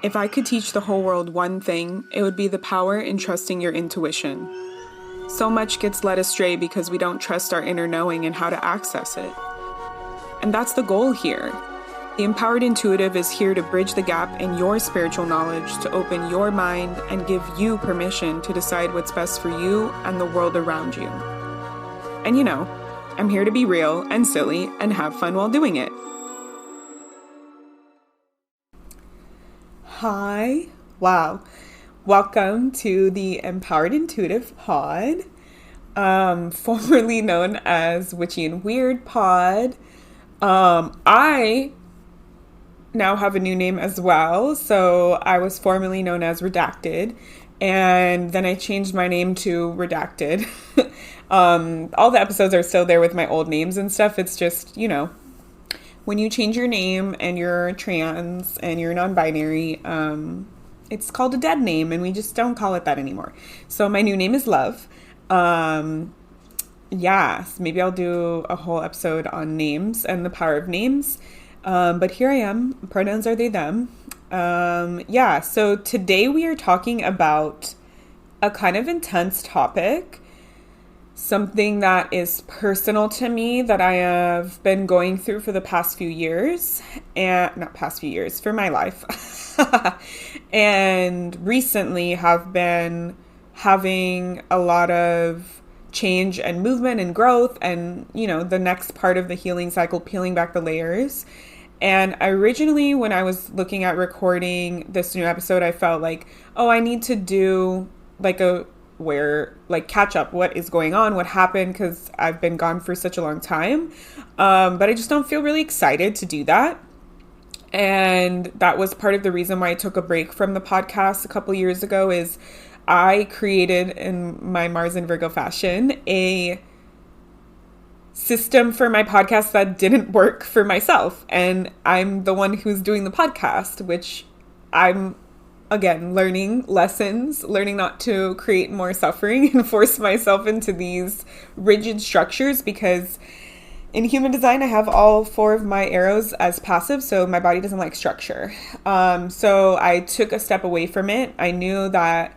If I could teach the whole world one thing, it would be the power in trusting your intuition. So much gets led astray because we don't trust our inner knowing and how to access it. And that's the goal here. The Empowered Intuitive is here to bridge the gap in your spiritual knowledge, to open your mind and give you permission to decide what's best for you and the world around you. And you know, I'm here to be real and silly and have fun while doing it. Hi. Wow. Welcome to the Empowered Intuitive Pod, formerly known as Witchy and Weird Pod. I now have a new name as well. So I was formerly known as Redacted, and then I changed my name to Redacted. All the episodes are still there with my old names and stuff. It's just, you know, when you change your name and you're trans and you're non-binary, it's called a dead name, and we just don't call it that anymore. So my new name is Love. So maybe I'll do a whole episode on names and the power of names. But here I am. Pronouns are they, them. So today we are talking about a kind of intense topic. Something that is personal to me that I have been going through for the past few years, and not past few years, for my life. And recently have been having a lot of change and movement and growth and, you know, the next part of the healing cycle, peeling back the layers. And originally when I was looking at recording this new episode, I felt like, I need to do catch up what is going on, what happened, because I've been gone for such a long time. But I just don't feel really excited to do that. And that was part of the reason why I took a break from the podcast a couple years ago. Is I created, in my Mars and Virgo fashion, a system for my podcast that didn't work for myself. And I'm the one who's doing the podcast, which I'm, again, learning lessons, learning not to create more suffering and force myself into these rigid structures, because in human design, I have all 4 of my arrows as passive, so my body doesn't like structure. So I took a step away from it. I knew that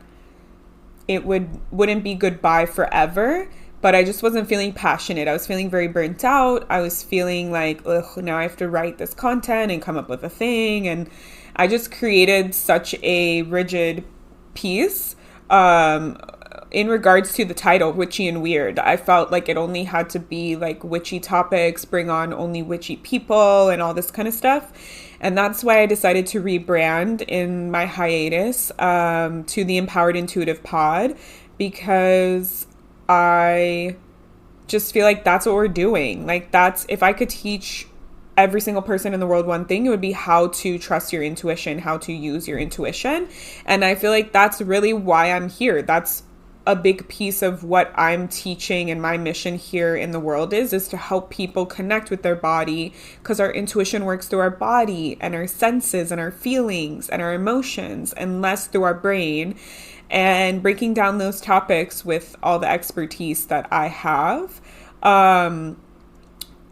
it wouldn't be goodbye forever, but I just wasn't feeling passionate. I was feeling very burnt out. I was feeling like, now I have to write this content and come up with a thing. And I just created such a rigid piece in regards to the title, Witchy and Weird. I felt like it only had to be like witchy topics, bring on only witchy people and all this kind of stuff. And that's why I decided to rebrand in my hiatus to the Empowered Intuitive Pod, because I just feel like that's what we're doing. Like, if I could teach every single person in the world one thing, it would be how to trust your intuition, how to use your intuition. And I feel like that's really why I'm here. That's a big piece of what I'm teaching, and my mission here in the world is to help people connect with their body, because our intuition works through our body and our senses and our feelings and our emotions, and less through our brain. And breaking down those topics with all the expertise that I have,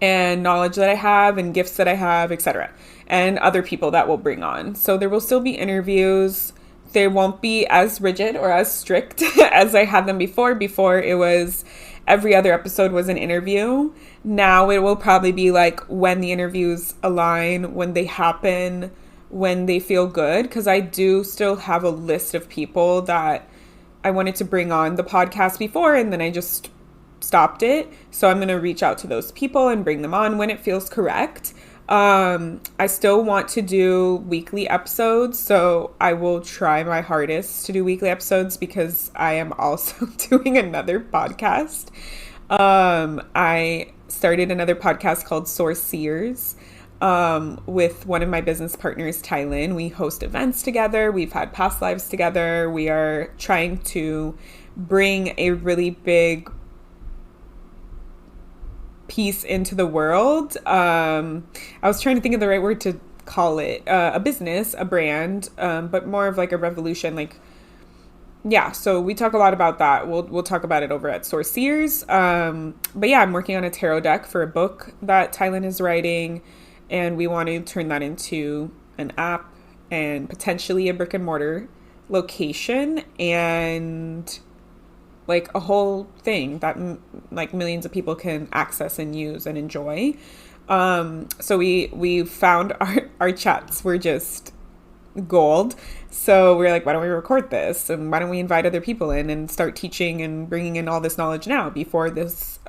and knowledge that I have, and gifts that I have, etc., and other people that we'll bring on. So there will still be interviews. They won't be as rigid or as strict as I had them before. Before, it was every other episode was an interview. Now it will probably be like when the interviews align, when they happen, when they feel good. Because I do still have a list of people that I wanted to bring on the podcast before, and then I just stopped it. So I'm going to reach out to those people and bring them on when it feels correct. I still want to do weekly episodes, so I will try my hardest to do weekly episodes, because I am also doing another podcast. I started another podcast called Sourceers, with one of my business partners, Tylin. We host events together. We've had past lives together. We are trying to bring a really big piece into the world. I was trying to think of the right word to call it, a business, a brand, but more of like a revolution. Like, yeah, so we talk a lot about that. We'll talk about it over at Sourceers. But yeah, I'm working on a tarot deck for a book that Tylin is writing, and we want to turn that into an app and potentially a brick and mortar location, and like a whole thing that like millions of people can access and use and enjoy. So we found our chats were just gold. So we were like, why don't we record this? And why don't we invite other people in and start teaching and bringing in all this knowledge now before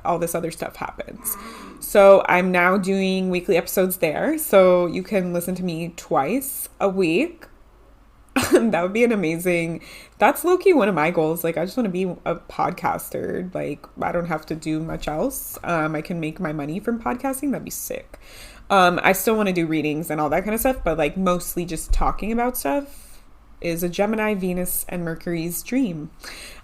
all this other stuff happens. So I'm now doing weekly episodes there. So you can listen to me twice a week. That would be an amazing, that's low-key one of my goals. Like, I just want to be a podcaster. Like, I don't have to do much else. I can make my money from podcasting. That'd be sick. I still want to do readings and all that kind of stuff, but like mostly just talking about stuff is a Gemini, Venus, and Mercury's dream.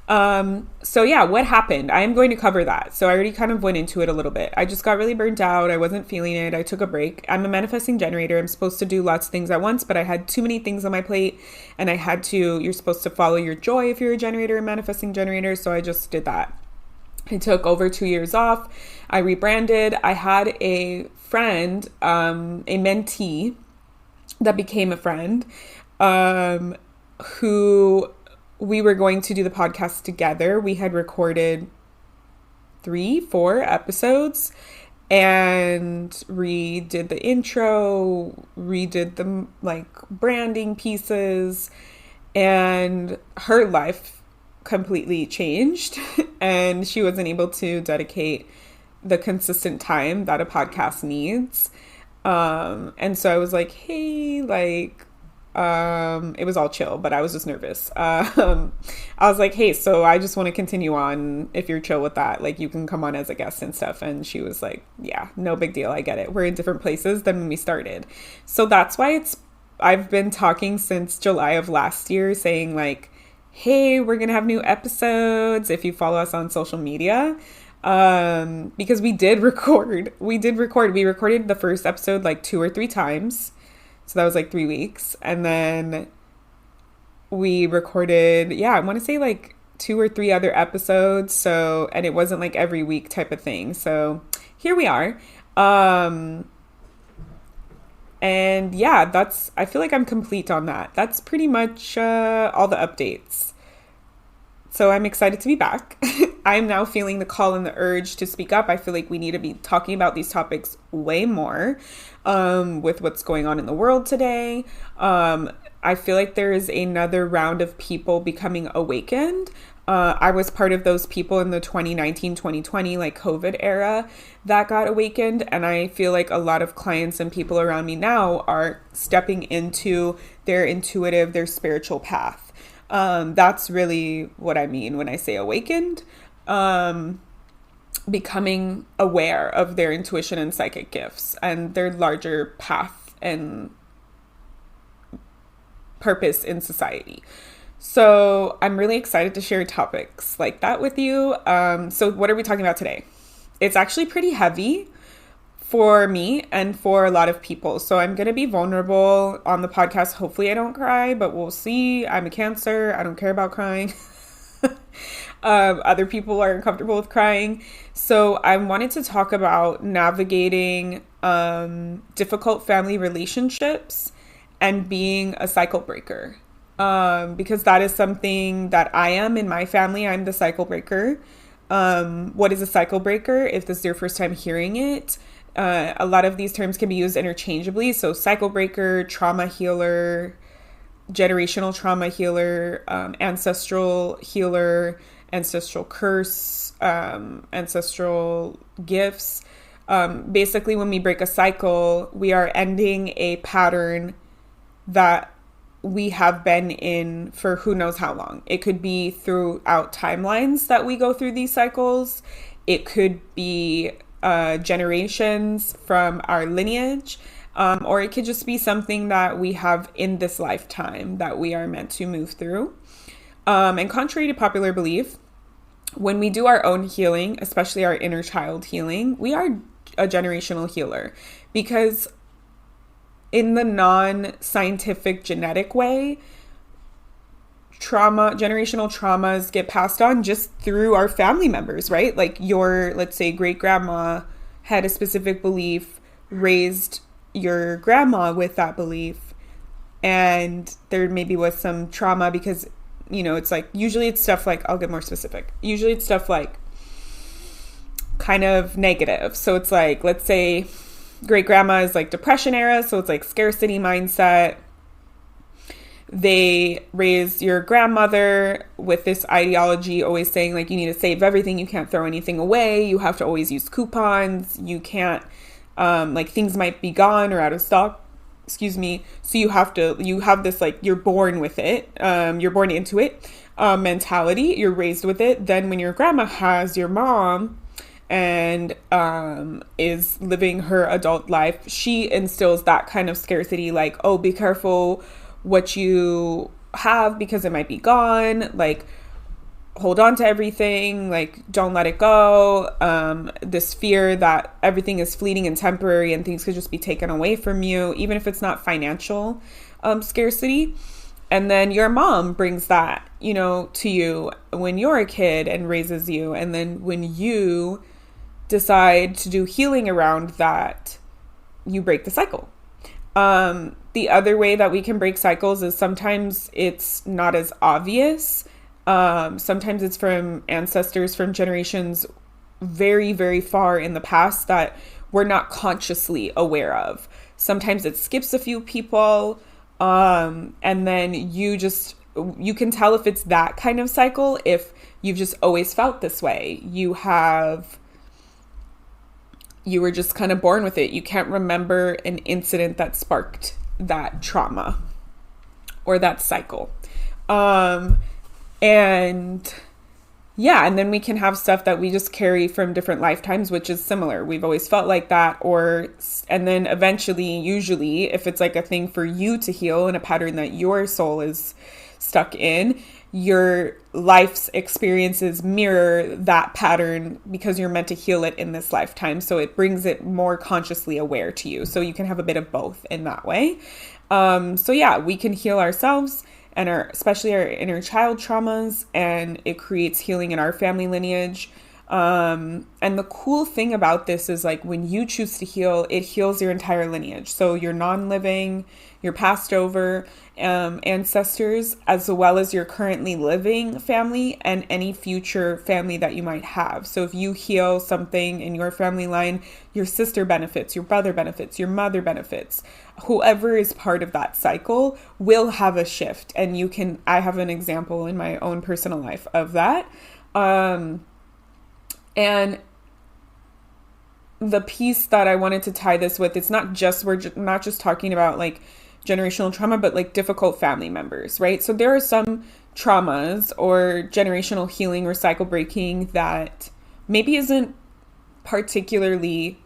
So yeah, what happened? I am going to cover that. So I already kind of went into it a little bit. I just got really burnt out. I wasn't feeling it. I took a break. I'm a manifesting generator. I'm supposed to do lots of things at once, but I had too many things on my plate, and you're supposed to follow your joy if you're a generator, a manifesting generator. So I just did that. I took over 2 years off. I rebranded. I had a friend, a mentee that became a friend, who we were going to do the podcast together. We had recorded 3-4 episodes and redid the intro, redid the like branding pieces, and her life completely changed and she wasn't able to dedicate the consistent time that a podcast needs. And so I was like, hey, like, it was all chill, but I was just nervous. I was like, hey, so I just want to continue on. If you're chill with that, like, you can come on as a guest and stuff. And she was like, yeah, no big deal. I get it. We're in different places than when we started. So that's why I've been talking since July of last year saying like, hey, we're going to have new episodes if you follow us on social media. Because we recorded the first episode like 2 or 3 times. So that was like 3 weeks. And then we recorded, I want to say like 2 or 3 other episodes. So, and it wasn't like every week type of thing. So here we are. And yeah, I feel like I'm complete on that. That's pretty much all the updates. So I'm excited to be back. I'm now feeling the call and the urge to speak up. I feel like we need to be talking about these topics way more with what's going on in the world today. I feel like there is another round of people becoming awakened. I was part of those people in the 2019, 2020, like COVID era that got awakened. And I feel like a lot of clients and people around me now are stepping into their intuitive, their spiritual path. That's really what I mean when I say awakened. Becoming aware of their intuition and psychic gifts and their larger path and purpose in society. So I'm really excited to share topics like that with you. So what are we talking about today? It's actually pretty heavy for me and for a lot of people. So I'm going to be vulnerable on the podcast. Hopefully I don't cry, but we'll see. I'm a Cancer. I don't care about crying. Other people are uncomfortable with crying. So I wanted to talk about navigating difficult family relationships and being a cycle breaker. Because that is something that I am in my family. I'm the cycle breaker. What is a cycle breaker? If this is your first time hearing it, a lot of these terms can be used interchangeably. So cycle breaker, trauma healer, generational trauma healer, ancestral healer, ancestral curse, ancestral gifts. Basically, when we break a cycle, we are ending a pattern that we have been in for who knows how long. It could be throughout timelines that we go through these cycles. It could be generations from our lineage, or it could just be something that we have in this lifetime that we are meant to move through. And contrary to popular belief, when we do our own healing, especially our inner child healing, we are a generational healer, because in the non-scientific genetic way, generational traumas get passed on just through our family members, right? Like let's say great grandma had a specific belief, raised your grandma with that belief. and there maybe was some trauma because, it's like, usually it's stuff like, I'll get more specific. Usually it's stuff like kind of negative. So it's like, let's say great grandma is like depression era. So it's like scarcity mindset. They raised your grandmother with this ideology, always saying like, you need to save everything. You can't throw anything away. You have to always use coupons. You can't, like things might be gone or out of stock. Excuse me. So you have this like, you're born with it. You're born into it, mentality. You're raised with it. Then when your grandma has your mom and is living her adult life, she instills that kind of scarcity, like, oh, be careful what you have because it might be gone, like hold on to everything, like don't let it go, this fear that everything is fleeting and temporary and things could just be taken away from you, even if it's not financial scarcity. And then your mom brings that, to you when you're a kid and raises you. And then when you decide to do healing around that, you break the cycle. The other way that we can break cycles is sometimes it's not as obvious. Sometimes it's from ancestors from generations very, very far in the past that we're not consciously aware of. Sometimes it skips a few people. And then you can tell if it's that kind of cycle, if you've just always felt this way. You were just kind of born with it. You can't remember an incident that sparked that trauma or that cycle. And then we can have stuff that we just carry from different lifetimes, which is similar. We've always felt like that, and then eventually, usually, if it's like a thing for you to heal and a pattern that your soul is stuck in, your life's experiences mirror that pattern because you're meant to heal it in this lifetime. So it brings it more consciously aware to you. So you can have a bit of both in that way. We can heal ourselves and especially our inner child traumas, and it creates healing in our family lineage. And the cool thing about this is like when you choose to heal, it heals your entire lineage. So your non-living, your passed over ancestors, as well as your currently living family and any future family that you might have. So if you heal something in your family line, your sister benefits, your brother benefits, your mother benefits. Whoever is part of that cycle will have a shift. And I have an example in my own personal life of that. And the piece that I wanted to tie this with, we're not just talking about like generational trauma, but like difficult family members, right? So there are some traumas or generational healing or cycle breaking that maybe isn't particularly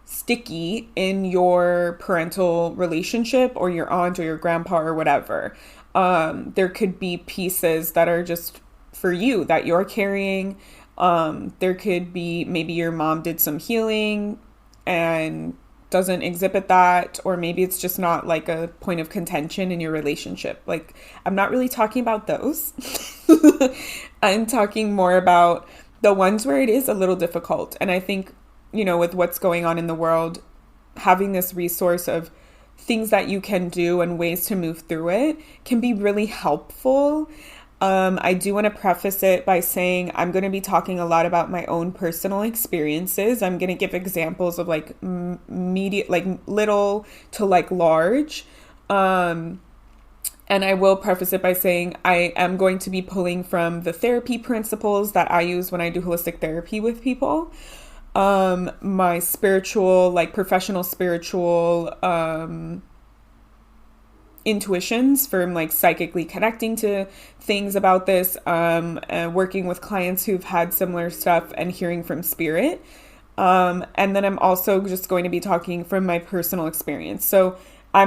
sticky in your parental relationship or your aunt or your grandpa or whatever. There could be pieces that are just for you that you're carrying. There could be maybe your mom did some healing and doesn't exhibit that, or maybe it's just not like a point of contention in your relationship. Like, I'm not really talking about those. I'm talking more about the ones where it is a little difficult. And I think, with what's going on in the world, having this resource of things that you can do and ways to move through it can be really helpful. I do want to preface it by saying I'm going to be talking a lot about my own personal experiences. I'm going to give examples of like little to like large. And I will preface it by saying I am going to be pulling from the therapy principles that I use when I do holistic therapy with people. My spiritual, like professional spiritual, intuitions from like psychically connecting to things about this, working with clients who've had similar stuff and hearing from spirit. And then I'm also just going to be talking from my personal experience. So I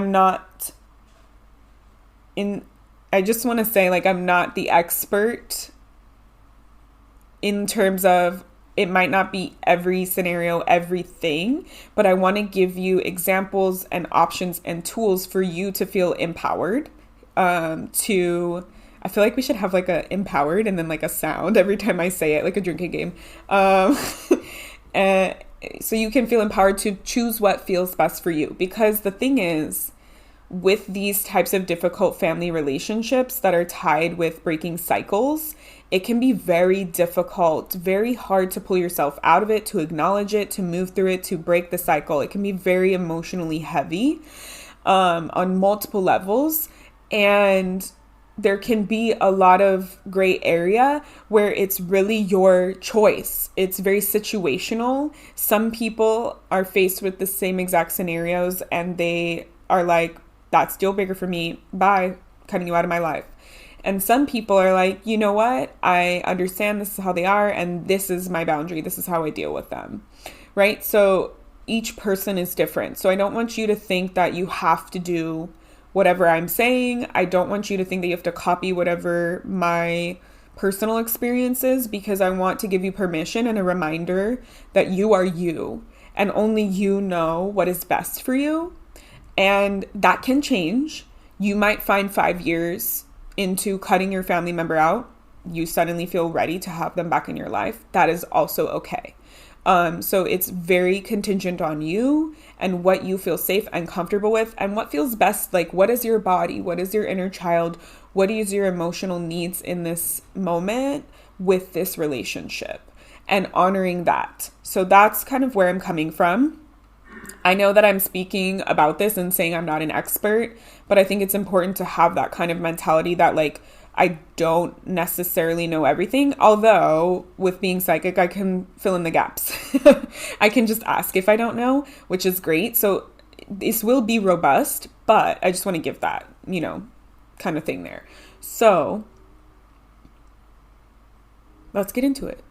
just want to say, like, I'm not the expert in terms of it might not be every scenario, everything, but I want to give you examples and options and tools for you to feel empowered. I feel like we should have like a empowered and then like a sound every time I say it, like a drinking game. So you can feel empowered to choose what feels best for you. Because the thing is, with these types of difficult family relationships that are tied with breaking cycles, it can be very difficult, very hard to pull yourself out of it, to acknowledge it, to move through it, to break the cycle. It can be very emotionally heavy on multiple levels. And there can be a lot of gray area where it's really your choice. It's very situational. Some people are faced with the same exact scenarios and they are like, that's deal breaker for me. Bye, cutting you out of my life. And some people are like, you know what? I understand this is how they are and this is my boundary. This is how I deal with them, right? So each person is different. So I don't want you to think that you have to do whatever I'm saying. I don't want you to think that you have to copy whatever my personal experience is, because I want to give you permission and a reminder that you are you and only you know what is best for you. And that can change. You might find 5 years into cutting your family member out, you suddenly feel ready to have them back in your life. That is also okay. So it's very contingent on you and what you feel safe and comfortable with and what feels best. Like, what is your body? What is your inner child? What is your emotional needs in this moment with this relationship, and honoring that. So that's kind of where I'm coming from. I know that I'm speaking about this and saying I'm not an expert, but I think it's important to have that kind of mentality that, like, I don't necessarily know everything, although with being psychic, I can fill in the gaps. I can just ask if I don't know, which is great. So this will be robust, but I just want to give that, kind of thing there. So let's get into it.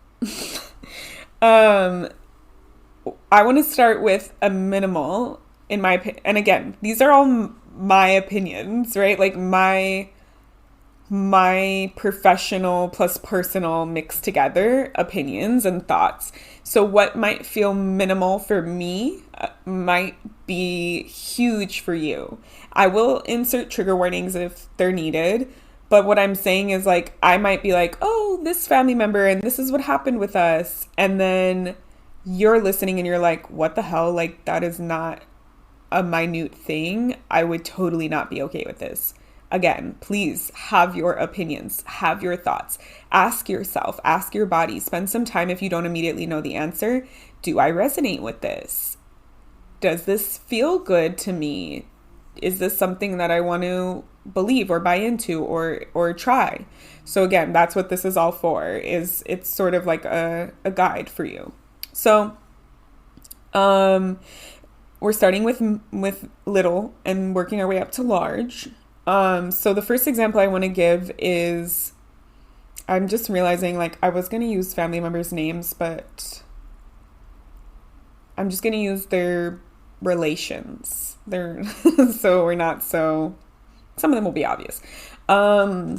I want to start with a minimal, in my opinion. And again, these are all my opinions, right? Like my professional plus personal mixed together opinions and thoughts. So what might feel minimal for me might be huge for you. I will insert trigger warnings if they're needed. But what I'm saying is, like, I might be like, oh, this family member and this is what happened with us. And then you're listening and you're like, what the hell? Like, that is not a minute thing. I would totally not be okay with this. Again, please have your opinions, have your thoughts, ask yourself, ask your body, spend some time if you don't immediately know the answer. Do I resonate with this? Does this feel good to me? Is this something that I want to believe or buy into or try? So again, that's what this is all for, is it's sort of like a guide for you. So, we're starting with little and working our way up to large. So the first example I want to give is, I'm just realizing, like, I was going to use family members' names, but I'm just going to use their relations. So we're not so, some of them will be obvious. I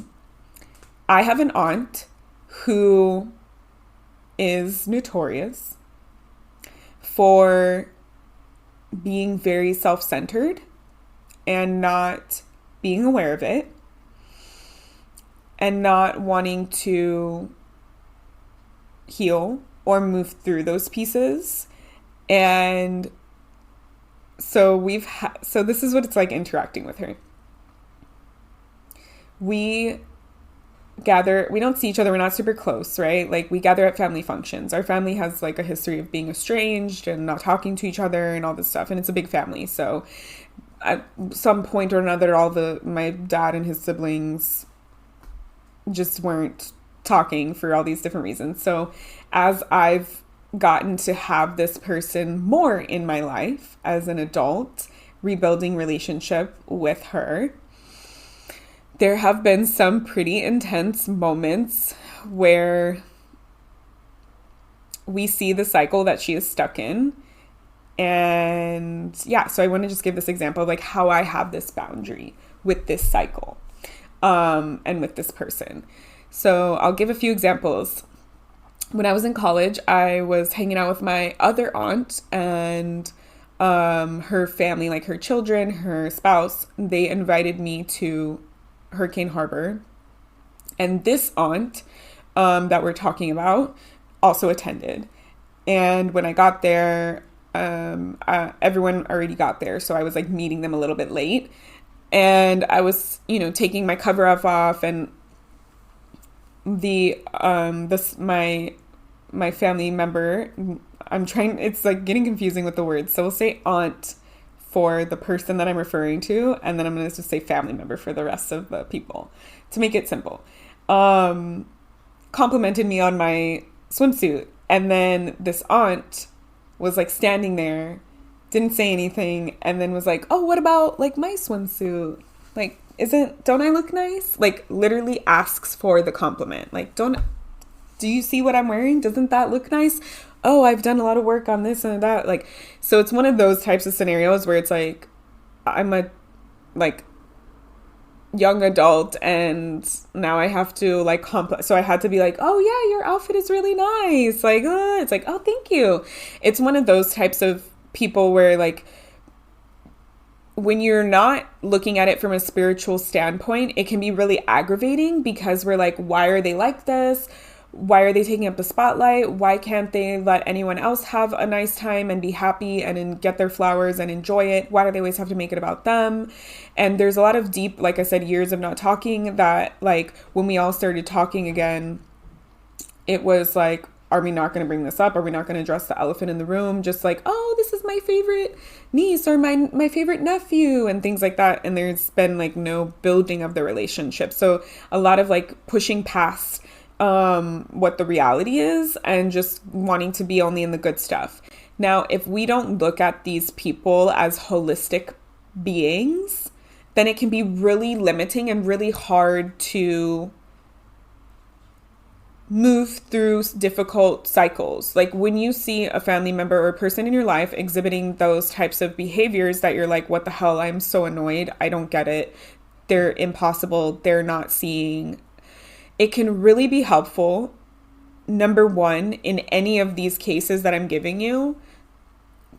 have an aunt who is notorious for being very self-centered and not being aware of it and not wanting to heal or move through those pieces. And so so this is what it's like interacting with her. We don't see each other. We're not super close, right? Like, we gather at family functions. Our family has like a history of being estranged and not talking to each other and all this stuff. And it's a big family. So at some point or another, my dad and his siblings just weren't talking for all these different reasons. So as I've gotten to have this person more in my life as an adult, rebuilding relationship with her, there have been some pretty intense moments where we see the cycle that she is stuck in. And yeah, so I want to just give this example of, like, how I have this boundary with this cycle, and with this person. So I'll give a few examples. When I was in college, I was hanging out with my other aunt and her family, like her children, her spouse. They invited me to Hurricane Harbor. And this aunt that we're talking about also attended. And when I got there, everyone already got there. So I was like meeting them a little bit late. And I was, taking my cover off, and my family member, it's like getting confusing with the words. So we'll say aunt for the person that I'm referring to, and then I'm going to just say family member for the rest of the people to make it simple. Complimented me on my swimsuit. And then this aunt was like standing there, didn't say anything, and then was like, oh, what about like my swimsuit? Like, don't I look nice? Like, literally asks for the compliment. Like, do you see what I'm wearing? Doesn't that look nice? Oh, I've done a lot of work on this and that. Like, so it's one of those types of scenarios where it's like, I'm a like young adult, and now I have to like so I had to be like, oh yeah, your outfit is really nice. Like, it's like, oh, thank you. It's one of those types of people where like, when you're not looking at it from a spiritual standpoint, it can be really aggravating, because we're like, why are they like this? Why are they taking up the spotlight? Why can't they let anyone else have a nice time and be happy and get their flowers and enjoy it? Why do they always have to make it about them? And there's a lot of deep, like I said, years of not talking that, like, when we all started talking again, it was like, are we not going to bring this up? Are we not going to address the elephant in the room? Just like, oh, this is my favorite niece or my favorite nephew and things like that. And there's been like no building of the relationship. So a lot of like pushing past what the reality is and just wanting to be only in the good stuff. Now, if we don't look at these people as holistic beings, then it can be really limiting and really hard to move through difficult cycles. Like when you see a family member or a person in your life exhibiting those types of behaviors that you're like, what the hell? I'm so annoyed. I don't get it. They're impossible. They're not seeing. It can really be helpful, number one, in any of these cases that I'm giving you,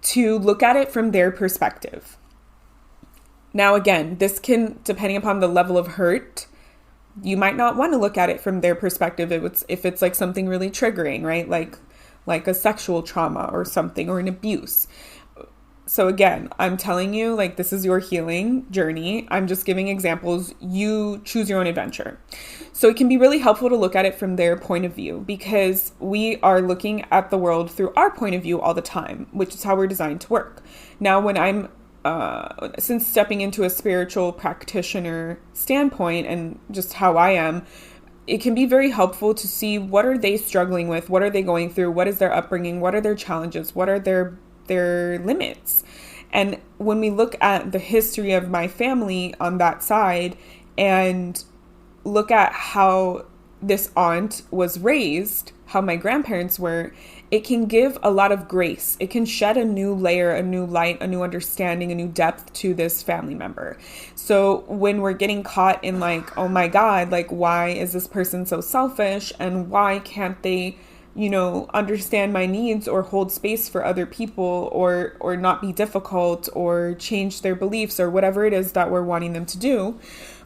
to look at it from their perspective. Now, again, this can, depending upon the level of hurt, you might not want to look at it from their perspective if it's like something really triggering, right? Like a sexual trauma or something, or an abuse. So again, I'm telling you, like, this is your healing journey. I'm just giving examples. You choose your own adventure. So it can be really helpful to look at it from their point of view, because we are looking at the world through our point of view all the time, which is how we're designed to work. Now, when I'm since stepping into a spiritual practitioner standpoint and just how I am, it can be very helpful to see what are they struggling with, what are they going through, what is their upbringing, what are their challenges, what are their limits. And when we look at the history of my family on that side and look at how this aunt was raised, how my grandparents were, it can give a lot of grace. It can shed a new layer, a new light, a new understanding, a new depth to this family member. So when we're getting caught in like, oh my God, like, why is this person so selfish? And why can't they, understand my needs or hold space for other people, or not be difficult or change their beliefs or whatever it is that we're wanting them to do?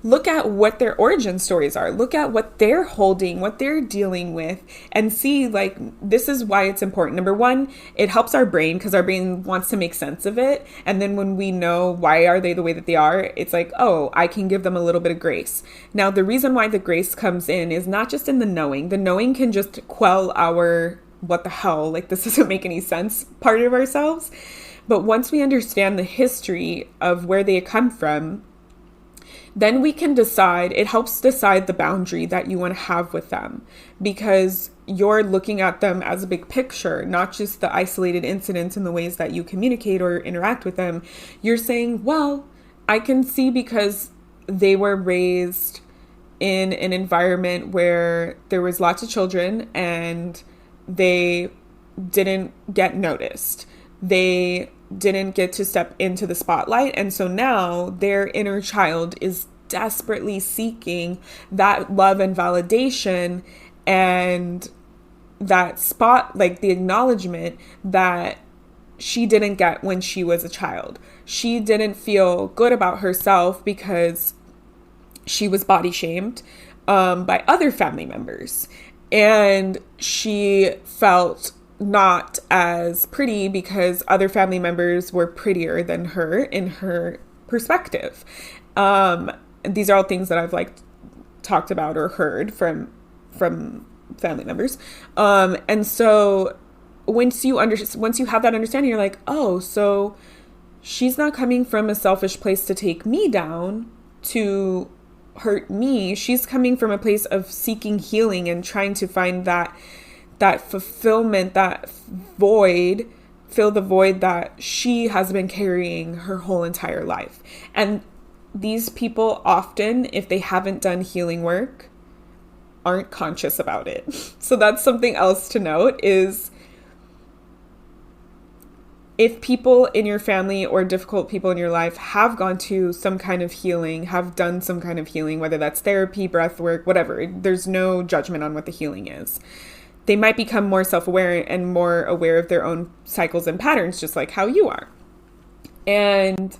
Look at what their origin stories are. Look at what they're holding, what they're dealing with, and see, like, this is why it's important. Number one, it helps our brain because our brain wants to make sense of it. And then when we know why are they the way that they are, it's like, oh, I can give them a little bit of grace. Now, the reason why the grace comes in is not just in the knowing. The knowing can just quell our, what the hell, like, this doesn't make any sense part of ourselves. But once we understand the history of where they come from, then we can decide, it helps decide the boundary that you want to have with them, because you're looking at them as a big picture, not just the isolated incidents and the ways that you communicate or interact with them. You're saying, well, I can see because they were raised in an environment where there was lots of children and they didn't get noticed. They didn't get to step into the spotlight. And so now their inner child is desperately seeking that love and validation and that spot, like the acknowledgement that she didn't get when she was a child. She didn't feel good about herself because she was body shamed by other family members. And she felt not as pretty because other family members were prettier than her in her perspective. These are all things that I've like talked about or heard from family members. And so once you have that understanding, you're like, oh, so she's not coming from a selfish place to take me down, to hurt me. She's coming from a place of seeking healing and trying to find that fulfillment, that void, fill the void that she has been carrying her whole entire life. And these people often, if they haven't done healing work, aren't conscious about it. So that's something else to note, is if people in your family or difficult people in your life have gone to some kind of healing, have done some kind of healing, whether that's therapy, breath work, whatever, there's no judgment on what the healing is. They might become more self-aware and more aware of their own cycles and patterns, just like how you are. And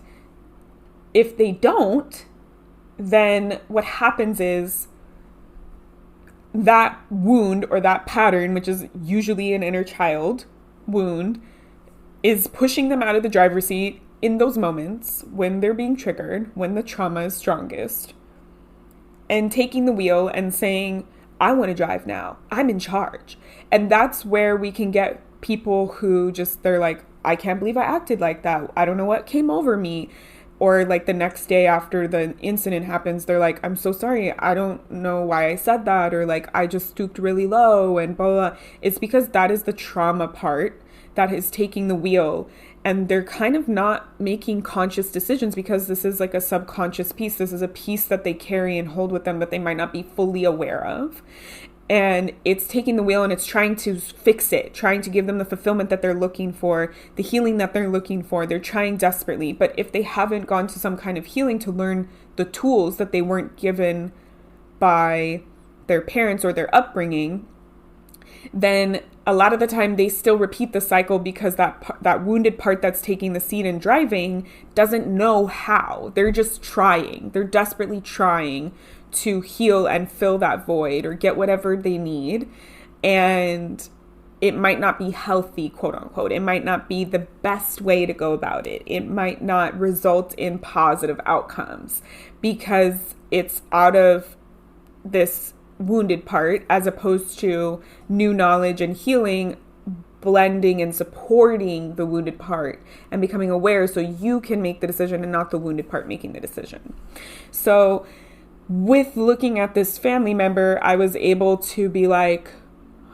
if they don't, then what happens is that wound or that pattern, which is usually an inner child wound, is pushing them out of the driver's seat in those moments when they're being triggered, when the trauma is strongest, and taking the wheel and saying, I want to drive now. I'm in charge. And that's where we can get people who just, they're like, I can't believe I acted like that. I don't know what came over me. Or like the next day after the incident happens, they're like, I'm so sorry. I don't know why I said that. Or like, I just stooped really low and blah, blah, blah. It's because that is the trauma part that is taking the wheel, and they're kind of not making conscious decisions because this is like a subconscious piece. This is a piece that they carry and hold with them that they might not be fully aware of. And it's taking the wheel and it's trying to fix it, trying to give them the fulfillment that they're looking for, the healing that they're looking for. They're trying desperately. But if they haven't gone to some kind of healing to learn the tools that they weren't given by their parents or their upbringing, then a lot of the time they still repeat the cycle because that wounded part that's taking the seat and driving doesn't know how. They're just trying. They're desperately trying to heal and fill that void or get whatever they need. And it might not be healthy, quote unquote. It might not be the best way to go about it. It might not result in positive outcomes because it's out of this wounded part as opposed to new knowledge and healing blending and supporting the wounded part and becoming aware so you can make the decision and not the wounded part making the decision. So with looking at this family member, I was able to be like,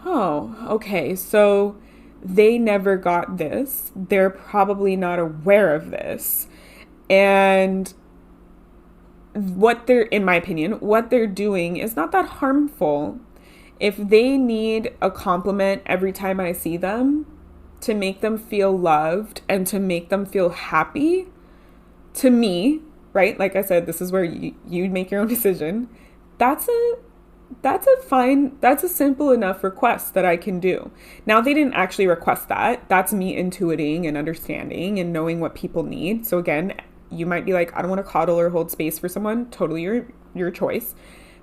oh, okay, so they never got this. They're probably not aware of this. And what they're, in my opinion, what they're doing is not that harmful. If they need a compliment every time I see them to make them feel loved and to make them feel happy, to me, right? Like I said, this is where you make your own decision. That's a simple enough request that I can do. Now, they didn't actually request that. That's me intuiting and understanding and knowing what people need. So again, you might be like, I don't want to coddle or hold space for someone. Totally your choice.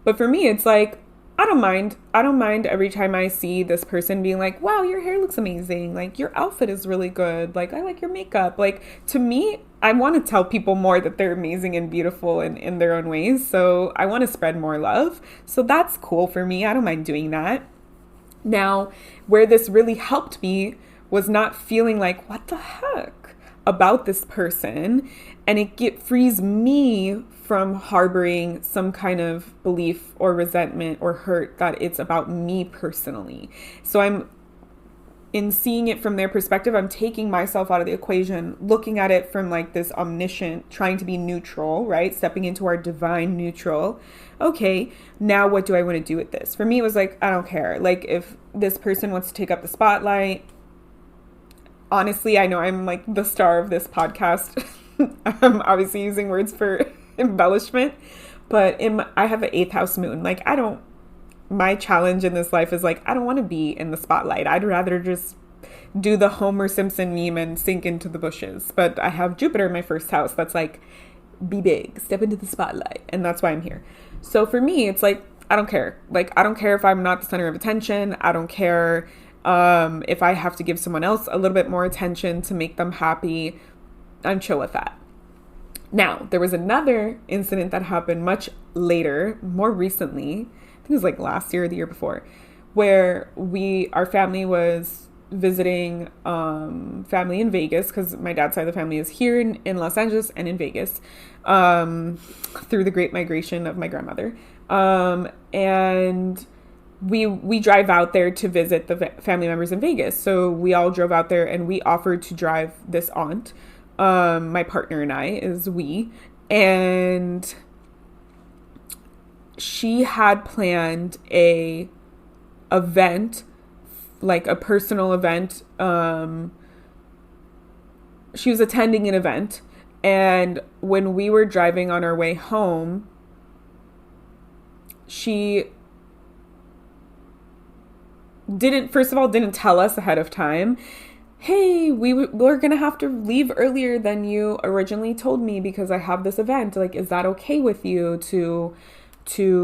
But for me, it's like, I don't mind. I don't mind every time I see this person being like, wow, your hair looks amazing. Like, your outfit is really good. Like, I like your makeup. Like, to me, I want to tell people more that they're amazing and beautiful in their own ways. So I want to spread more love. So that's cool for me. I don't mind doing that. Now, where this really helped me was not feeling like, what the heck about this person, and it frees me from harboring some kind of belief or resentment or hurt that it's about me personally. So I'm in seeing it from their perspective, I'm taking myself out of the equation, looking at it from like this omniscient, trying to be neutral, right? Stepping into our divine neutral. Okay, now what do I want to do with this? For me, it was like, I don't care. Like, if this person wants to take up the spotlight, honestly, I know I'm like the star of this podcast. I'm obviously using words for embellishment, but I have an 8th house moon. Like, my challenge in this life is like, I don't want to be in the spotlight. I'd rather just do the Homer Simpson meme and sink into the bushes. But I have Jupiter in my 1st house. That's like, be big, step into the spotlight. And that's why I'm here. So for me, it's like, I don't care. Like, I don't care if I'm not the center of attention. I don't care if I have to give someone else a little bit more attention to make them happy. I'm chill with that. Now, there was another incident that happened much later, more recently. I think it was like last year or the year before, where our family was visiting family in Vegas, because my dad's side of the family is here in Los Angeles and in Vegas, through the great migration of my grandmother. And we drive out there to visit the family members in Vegas. So we all drove out there, and we offered to drive this aunt. My partner and I is we, and she had planned a event, like a personal event. She was attending an event, and when we were driving on our way home, she didn't tell us ahead of time, hey, we're going to have to leave earlier than you originally told me because I have this event. Like, is that okay with you to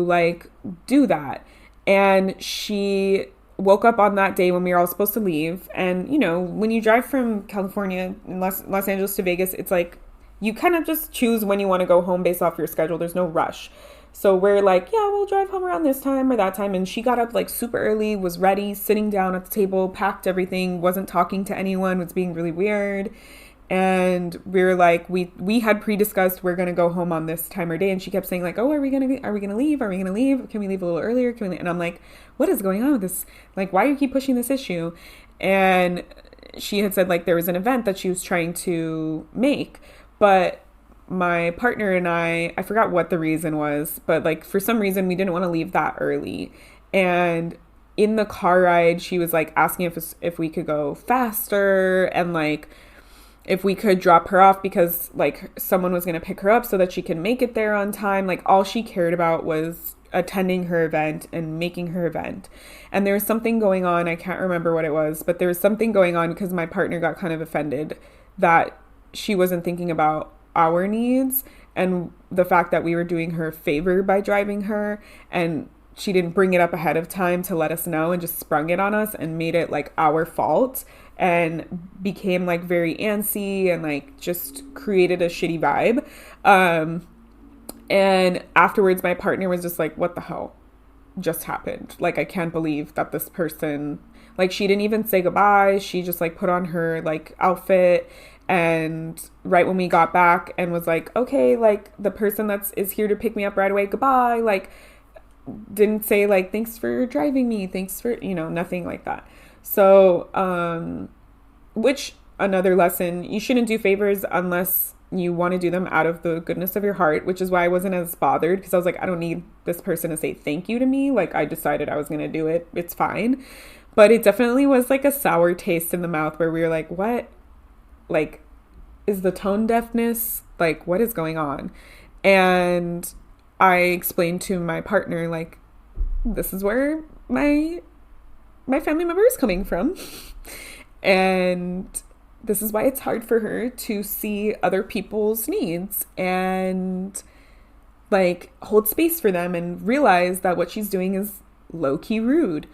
like do that? And she woke up on that day when we were all supposed to leave. And, you know, when you drive from California, Los Angeles to Vegas, it's like you kind of just choose when you want to go home based off your schedule. There's no rush. So we're like, yeah, we'll drive home around this time or that time. And she got up like super early, was ready, sitting down at the table, packed everything, wasn't talking to anyone, was being really weird. And we were like, we had pre-discussed we're going to go home on this time or day. And she kept saying like, oh, are we going to leave? Are we going to leave? Can we leave a little earlier? And I'm like, what is going on with this? Like, why do you keep pushing this issue? And she had said like there was an event that she was trying to make, but my partner and I forgot what the reason was, but like for some reason we didn't want to leave that early. And in the car ride, she was like asking if we could go faster and like if we could drop her off because like someone was going to pick her up so that she can make it there on time. Like all she cared about was attending her event and making her event. And there was something going on. I can't remember what it was, but there was something going on because my partner got kind of offended that she wasn't thinking about our needs and the fact that we were doing her a favor by driving her, and she didn't bring it up ahead of time to let us know and just sprung it on us and made it like our fault and became like very antsy and like just created a shitty vibe. And afterwards my partner was just like, what the hell just happened? Like, I can't believe that this person, like, she didn't even say goodbye. She just like put on her like outfit, and right when we got back and was like, okay, like the person is here to pick me up right away, goodbye, like didn't say like thanks for driving me, thanks for, you know, nothing like that. So which another lesson, you shouldn't do favors unless you want to do them out of the goodness of your heart, which is why I wasn't as bothered, because I was like, I don't need this person to say thank you to me. Like, I decided I was going to do it. It's fine. But it definitely was like a sour taste in the mouth where we were like, what? Like, is the tone deafness? Like, what is going on? And I explained to my partner, like, this is where my family member is coming from. And this is why it's hard for her to see other people's needs and like hold space for them and realize that what she's doing is low-key rude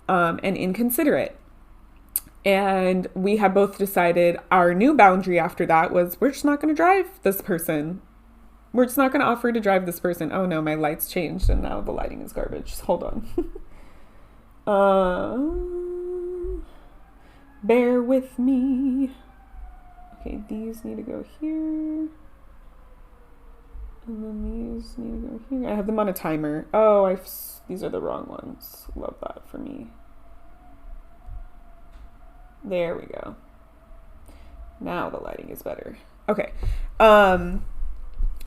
and inconsiderate. And we had both decided our new boundary after that was we're just not going to drive this person. We're just not going to offer to drive this person. Oh no, my lights changed and now the lighting is garbage. Just hold on. Bear with me. Okay, these need to go here. And then these need to go here. I have them on a timer. Oh, these are the wrong ones. Love that for me. There we go. Now the lighting is better. Okay.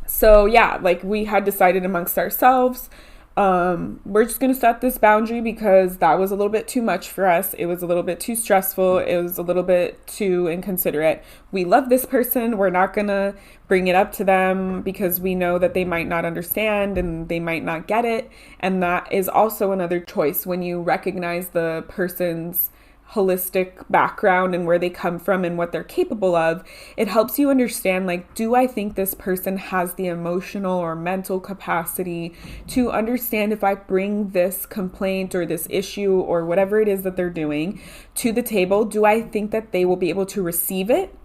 So yeah, like we had decided amongst ourselves, we're just going to set this boundary because that was a little bit too much for us. It was a little bit too stressful. It was a little bit too inconsiderate. We love this person. We're not going to bring it up to them because we know that they might not understand and they might not get it. And that is also another choice when you recognize the person's holistic background and where they come from and what they're capable of. It helps you understand, like, do I think this person has the emotional or mental capacity to understand if I bring this complaint or this issue or whatever it is that they're doing to the table? Do I think that they will be able to receive it,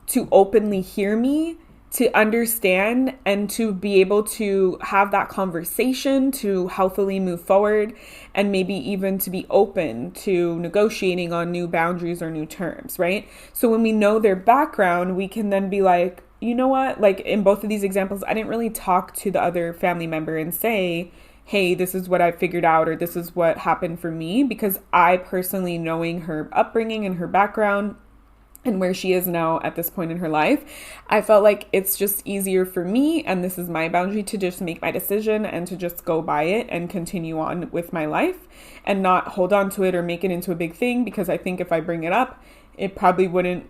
to openly hear me to understand and to be able to have that conversation to healthily move forward, and maybe even to be open to negotiating on new boundaries or new terms, right? So when we know their background, we can then be like, you know what, like in both of these examples, I didn't really talk to the other family member and say, hey, this is what I figured out, or this is what happened for me, because I personally, knowing her upbringing and her background and where she is now at this point in her life, I felt like it's just easier for me, and this is my boundary, to just make my decision and to just go by it and continue on with my life and not hold on to it or make it into a big thing, because I think if I bring it up, it probably wouldn't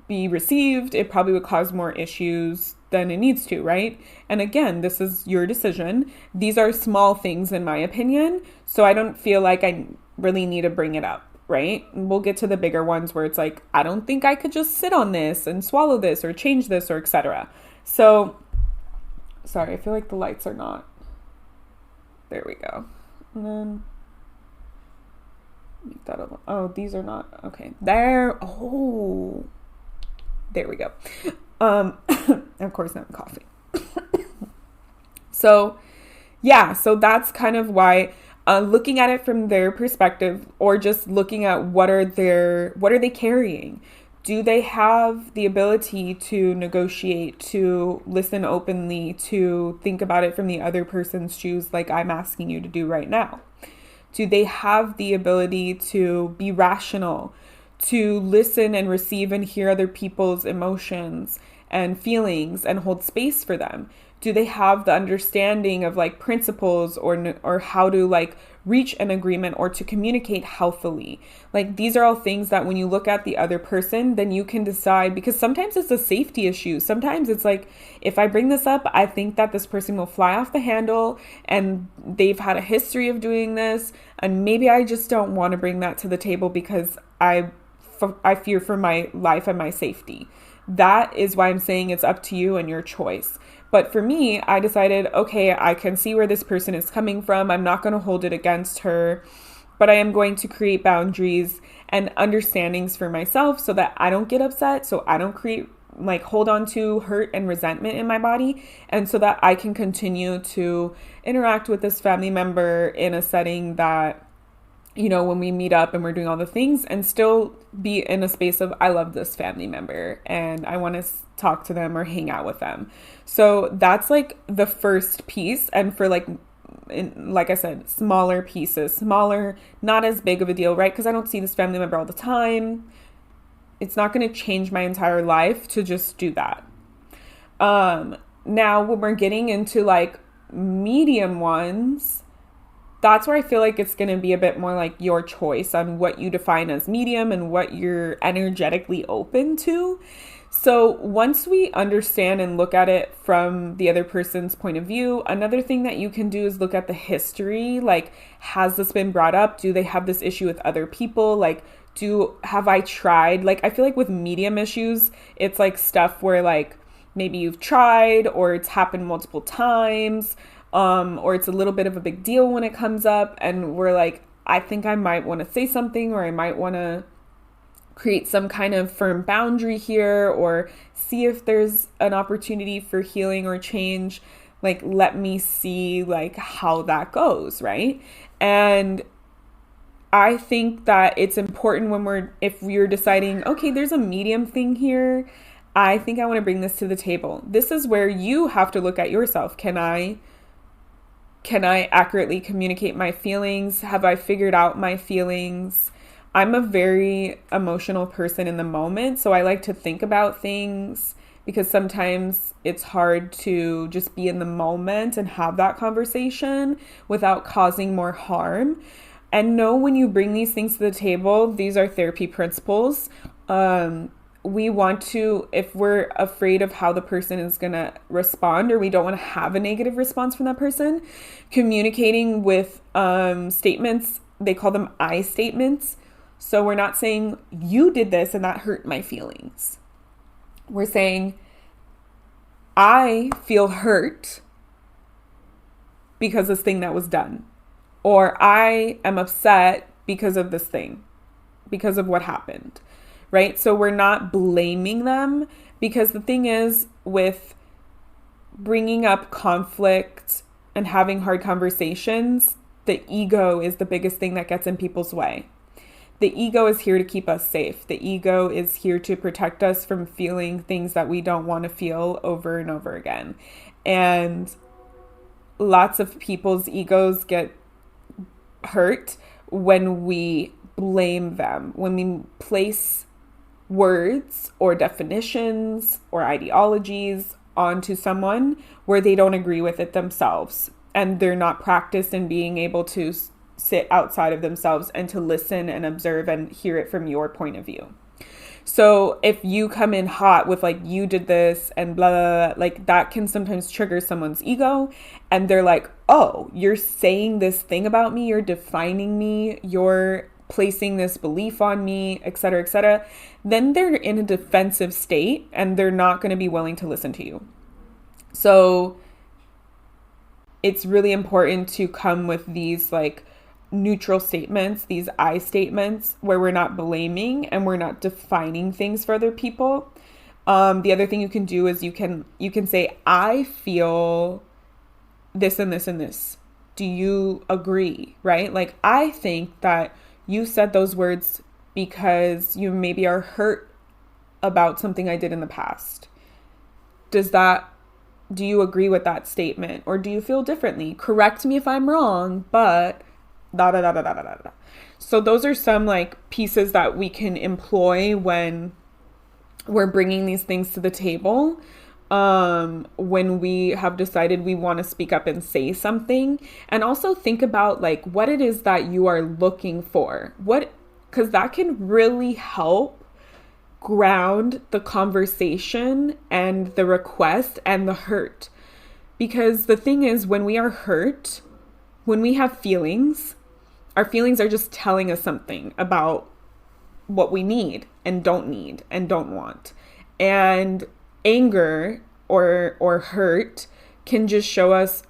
be received. It probably would cause more issues than it needs to, right? And again, this is your decision. These are small things in my opinion, so I don't feel like I really need to bring it up, right? We'll get to the bigger ones where it's like, I don't think I could just sit on this and swallow this or change this or etc. So, sorry, I feel like the lights are not. There we go. And then make that a, oh, these are not okay. There. Oh, there we go. Of course, not coffee. So, yeah. So that's kind of why. Looking at it from their perspective, or just looking at what are they carrying? Do they have the ability to negotiate, to listen openly, to think about it from the other person's shoes, like I'm asking you to do right now? Do they have the ability to be rational, to listen and receive and hear other people's emotions and feelings and hold space for them? Do they have the understanding of like principles or how to like reach an agreement or to communicate healthily? Like these are all things that when you look at the other person, then you can decide, because sometimes it's a safety issue. Sometimes it's like, if I bring this up, I think that this person will fly off the handle and they've had a history of doing this. And maybe I just don't want to bring that to the table because I fear for my life and my safety. That is why I'm saying it's up to you and your choice. But for me, I decided, okay, I can see where this person is coming from. I'm not going to hold it against her, but I am going to create boundaries and understandings for myself so that I don't get upset, so I don't hold on to hurt and resentment in my body, and so that I can continue to interact with this family member in a setting that, you know, when we meet up and we're doing all the things, and still be in a space of, I love this family member and I want to talk to them or hang out with them. So that's like the first piece. And for like I said, smaller pieces, not as big of a deal, right? Because I don't see this family member all the time. It's not going to change my entire life to just do that. Now when we're getting into like medium ones, that's where I feel like it's going to be a bit more like your choice on what you define as medium and what you're energetically open to. So once we understand and look at it from the other person's point of view, another thing that you can do is look at the history. Like, has this been brought up? Do they have this issue with other people? Like, have I tried? Like, I feel like with medium issues, it's like stuff where like maybe you've tried or it's happened multiple times. Or it's a little bit of a big deal when it comes up and we're like, I think I might want to say something, or I might want to create some kind of firm boundary here, or see if there's an opportunity for healing or change. Like, let me see like how that goes, right? And I think that it's important if we're deciding, okay, there's a medium thing here, I think I want to bring this to the table. This is where you have to look at yourself. Can I accurately communicate my feelings? Have I figured out my feelings? I'm a very emotional person in the moment, so I like to think about things, because sometimes it's hard to just be in the moment and have that conversation without causing more harm. And know when you bring these things to the table, these are therapy principles. We want to, if we're afraid of how the person is going to respond, or we don't want to have a negative response from that person, communicating with statements, they call them I statements. So we're not saying you did this and that hurt my feelings. We're saying I feel hurt because this thing that was done, or I am upset because of this thing, because of what happened. right? So we're not blaming them, because the thing is, with bringing up conflict and having hard conversations, the ego is the biggest thing that gets in people's way. The ego is here to keep us safe. The ego is here to protect us from feeling things that we don't want to feel over and over again. And lots of people's egos get hurt when we blame them, when we place words or definitions or ideologies onto someone where they don't agree with it themselves, and they're not practiced in being able to sit outside of themselves and to listen and observe and hear it from your point of view. So if you come in hot with like, you did this and blah, blah, blah, like that can sometimes trigger someone's ego, and they're like, oh, you're saying this thing about me, you're defining me, you're placing this belief on me, etc., etc. Then they're in a defensive state and they're not going to be willing to listen to you. So it's really important to come with these like neutral statements, these I statements, where we're not blaming and we're not defining things for other people. The other thing you can do is you can say, I feel this and this and this. Do you agree? Right? Like, I think that you said those words because you maybe are hurt about something I did in the past. Do you agree with that statement? Or do you feel differently? Correct me if I'm wrong, but da da da da da da da. So those are some like pieces that we can employ when we're bringing these things to the table. When we have decided we want to speak up and say something, and also think about like what it is that you are looking for. Because that can really help ground the conversation and the request and the hurt. Because the thing is, when we are hurt, when we have feelings, our feelings are just telling us something about what we need and don't want. And anger or hurt can just show us,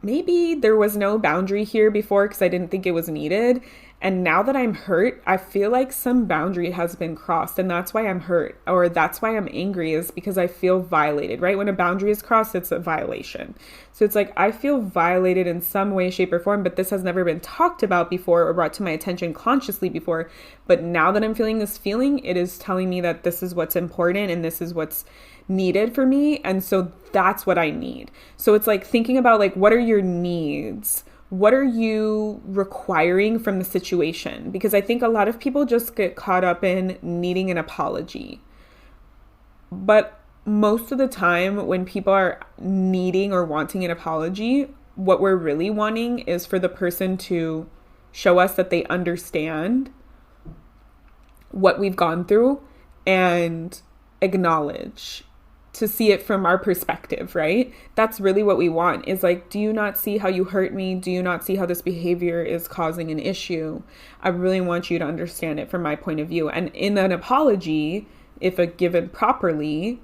maybe there was no boundary here before because I didn't think it was needed. And now that I'm hurt, I feel like some boundary has been crossed, and that's why I'm hurt, or that's why I'm angry, is because I feel violated, right? When a boundary is crossed, it's a violation. So it's like, I feel violated in some way, shape, or form, but this has never been talked about before or brought to my attention consciously before. But now that I'm feeling this feeling, it is telling me that this is what's important and this is what's needed for me. And so that's what I need. So it's like thinking about like, what are your needs? What are you requiring from the situation? Because I think a lot of people just get caught up in needing an apology. But most of the time when people are needing or wanting an apology, what we're really wanting is for the person to show us that they understand what we've gone through and acknowledge, to see it from our perspective, right? That's really what we want, is like, do you not see how you hurt me? Do you not see how this behavior is causing an issue? I really want you to understand it from my point of view. And in an apology, if given properly,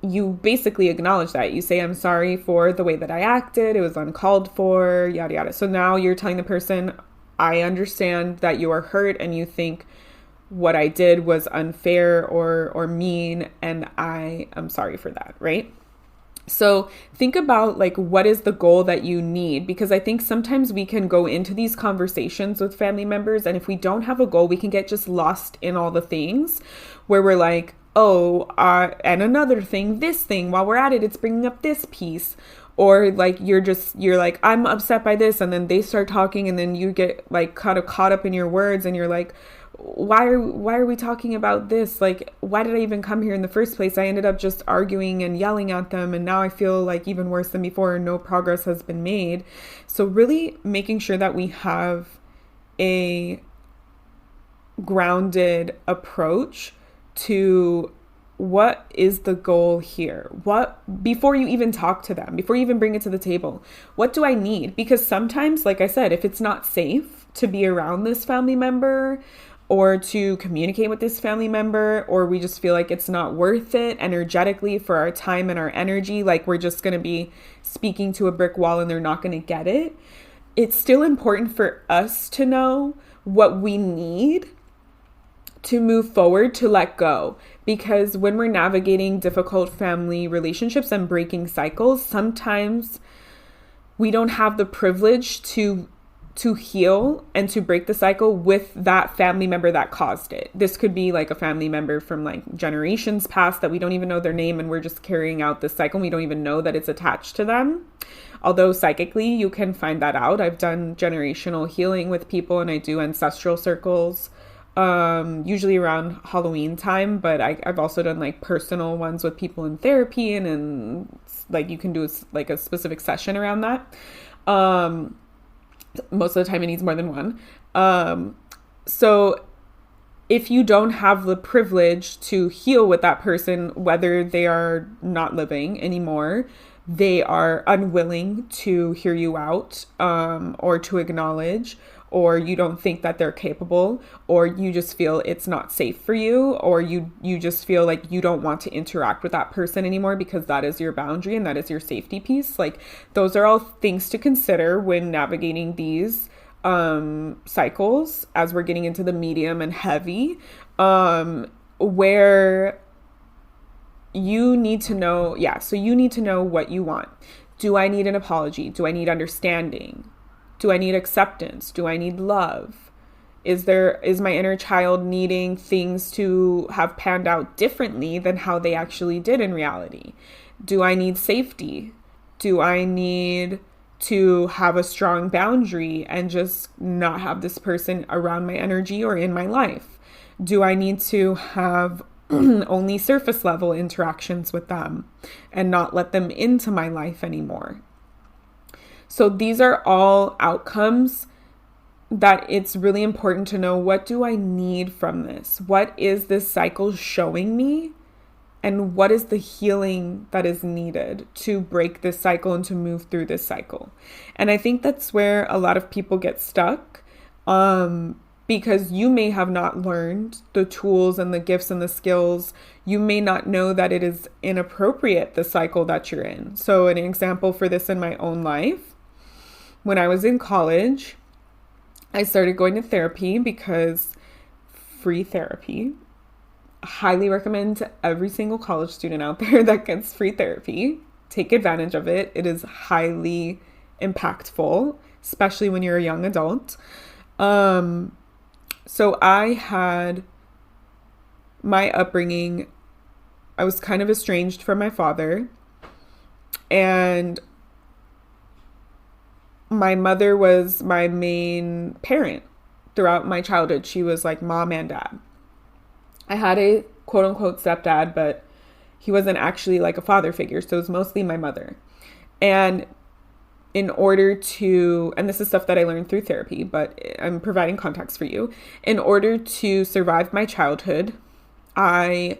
you basically acknowledge that. You say, I'm sorry for the way that I acted. It was uncalled for, yada, yada. So now you're telling the person, I understand that you are hurt and you think what I did was unfair or mean, and I am sorry for that, right? So think about like, what is the goal that you need? Because I think sometimes we can go into these conversations with family members, and if we don't have a goal, we can get just lost in all the things where we're like, oh, and another thing, this thing, while we're at it, it's bringing up this piece. Or like, you're like, I'm upset by this. And then they start talking, and then you get like kind of caught up in your words, and you're like, why are we talking about this? Like, why did I even come here in the first place? I ended up just arguing and yelling at them, and now I feel like even worse than before, and no progress has been made. So really making sure that we have a grounded approach to what is the goal here? Before you even talk to them, before you even bring it to the table, what do I need? Because sometimes, like I said, if it's not safe to be around this family member or to communicate with this family member, or we just feel like it's not worth it energetically for our time and our energy, like we're just going to be speaking to a brick wall and they're not going to get it, it's still important for us to know what we need to move forward, to let go. Because when we're navigating difficult family relationships and breaking cycles, sometimes we don't have the privilege to heal and to break the cycle with that family member that caused it. This could be like a family member from like generations past that we don't even know their name, and we're just carrying out this cycle and we don't even know that it's attached to them. Although psychically you can find that out. I've done generational healing with people, and I do ancestral circles usually around Halloween time, but I've also done like personal ones with people in therapy, and like you can do like a specific session around that. Most of the time it needs more than one. So if you don't have the privilege to heal with that person, whether they are not living anymore, they are unwilling to hear you out, or to acknowledge, or you don't think that they're capable, or you just feel it's not safe for you, or you just feel like you don't want to interact with that person anymore because that is your boundary and that is your safety piece. Like, those are all things to consider when navigating these cycles as we're getting into the medium and heavy, where you need to know, so you need to know what you want. Do I need an apology? Do I need understanding? Do I need acceptance? Do I need love? Is my inner child needing things to have panned out differently than how they actually did in reality? Do I need safety? Do I need to have a strong boundary and just not have this person around my energy or in my life? Do I need to have only surface level interactions with them and not let them into my life anymore? So these are all outcomes that it's really important to know, what do I need from this? What is this cycle showing me? And what is the healing that is needed to break this cycle and to move through this cycle? And I think that's where a lot of people get stuck, because you may have not learned the tools and the gifts and the skills. You may not know that it is inappropriate, the cycle that you're in. So an example for this in my own life, when I was in college, I started going to therapy because free therapy. I highly recommend to every single college student out there that gets free therapy. Take advantage of it. It is highly impactful, especially when you're a young adult. So I had my upbringing, I was kind of estranged from my father, and my mother was my main parent throughout my childhood. She was like mom and dad. I had a quote unquote stepdad, but he wasn't actually like a father figure. So it was mostly my mother. And in order to, and this is stuff that I learned through therapy, but I'm providing context for you. In order to survive my childhood, I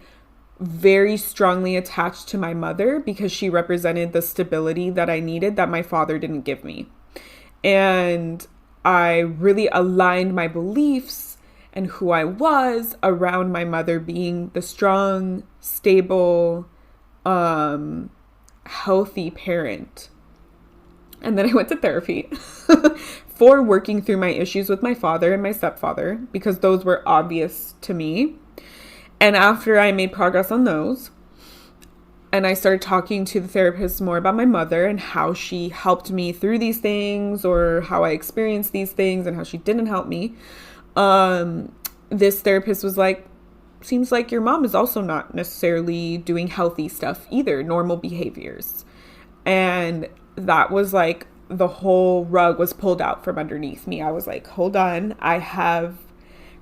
very strongly attached to my mother because she represented the stability that I needed that my father didn't give me. And I really aligned my beliefs and who I was around my mother being the strong, stable, healthy parent. And then I went to therapy for working through my issues with my father and my stepfather, because those were obvious to me. And after I made progress on those, and I started talking to the therapist more about my mother and how she helped me through these things, or how I experienced these things and how she didn't help me, this therapist was like, seems like your mom is also not necessarily doing healthy stuff either, normal behaviors. And that was like the whole rug was pulled out from underneath me. I was like, hold on, I have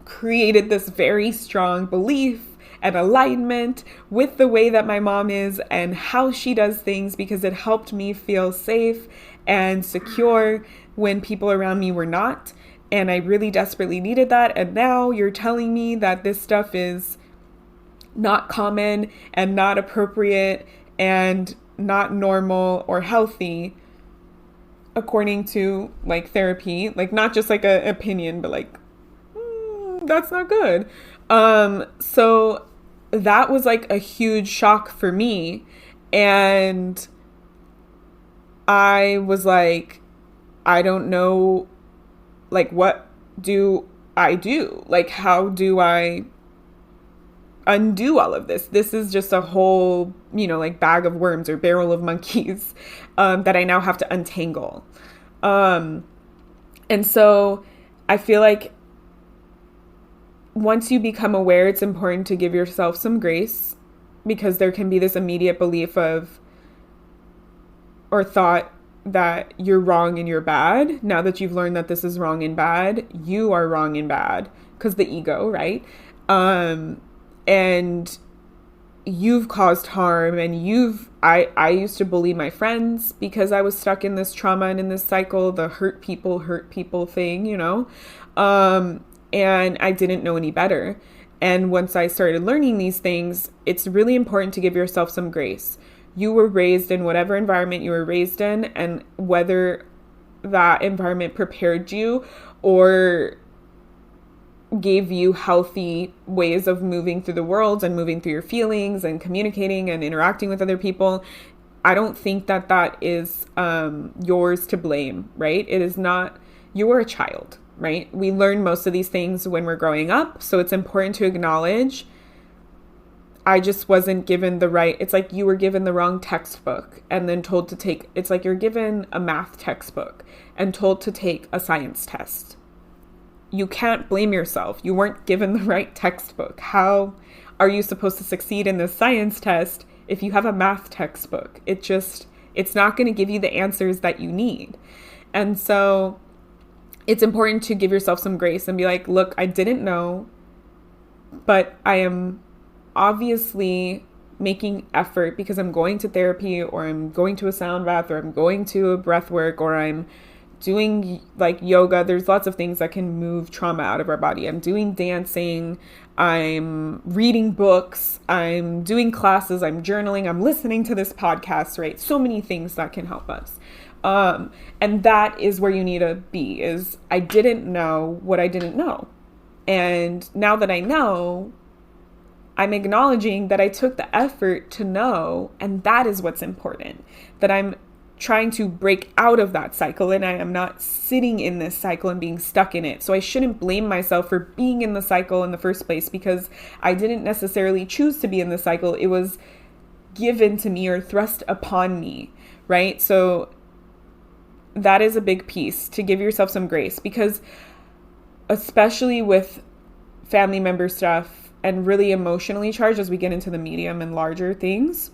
created this very strong belief and alignment with the way that my mom is and how she does things, because it helped me feel safe and secure when people around me were not. And I really desperately needed that. And now you're telling me that this stuff is not common and not appropriate and not normal or healthy, according to like therapy, like not just like an opinion, but like, that's not good. So that was like a huge shock for me. And I was like, I don't know, like, what do I do? Like, how do I undo all of this. This is just a whole, like bag of worms or barrel of monkeys that I now have to untangle. And so I feel like once you become aware, it's important to give yourself some grace, because there can be this immediate belief of, or thought, that you're wrong and you're bad. Now that you've learned that this is wrong and bad, you are wrong and bad, because the ego, right? And you've caused harm, and I used to bully my friends because I was stuck in this trauma and in this cycle, the hurt people thing, and I didn't know any better. And once I started learning these things, it's really important to give yourself some grace. You were raised in whatever environment you were raised in, and whether that environment prepared you or gave you healthy ways of moving through the world and moving through your feelings and communicating and interacting with other people, I don't think that is yours to blame, right? It is not. You were a child, right? We learn most of these things when we're growing up, so it's important to acknowledge, I just wasn't given the right, it's like you were given the wrong textbook and then told to take, it's like you're given a math textbook and told to take a science test. You can't blame yourself. You weren't given the right textbook. How are you supposed to succeed in this science test if you have a math textbook? It's not going to give you the answers that you need. And so it's important to give yourself some grace and be like, look, I didn't know, but I am obviously making effort because I'm going to therapy, or I'm going to a sound bath, or I'm going to a breath work, or I'm doing like yoga. There's lots of things that can move trauma out of our body. I'm doing dancing, I'm reading books, I'm doing classes, I'm journaling, I'm listening to this podcast, right? So many things that can help us. And that is where you need to be, is I didn't know what I didn't know. And now that I know, I'm acknowledging that I took the effort to know, and that is what's important, that I'm trying to break out of that cycle, and I am not sitting in this cycle and being stuck in it. So I shouldn't blame myself for being in the cycle in the first place, because I didn't necessarily choose to be in the cycle. It was given to me or thrust upon me, right? So that is a big piece, to give yourself some grace, because especially with family member stuff and really emotionally charged, as we get into the medium and larger things,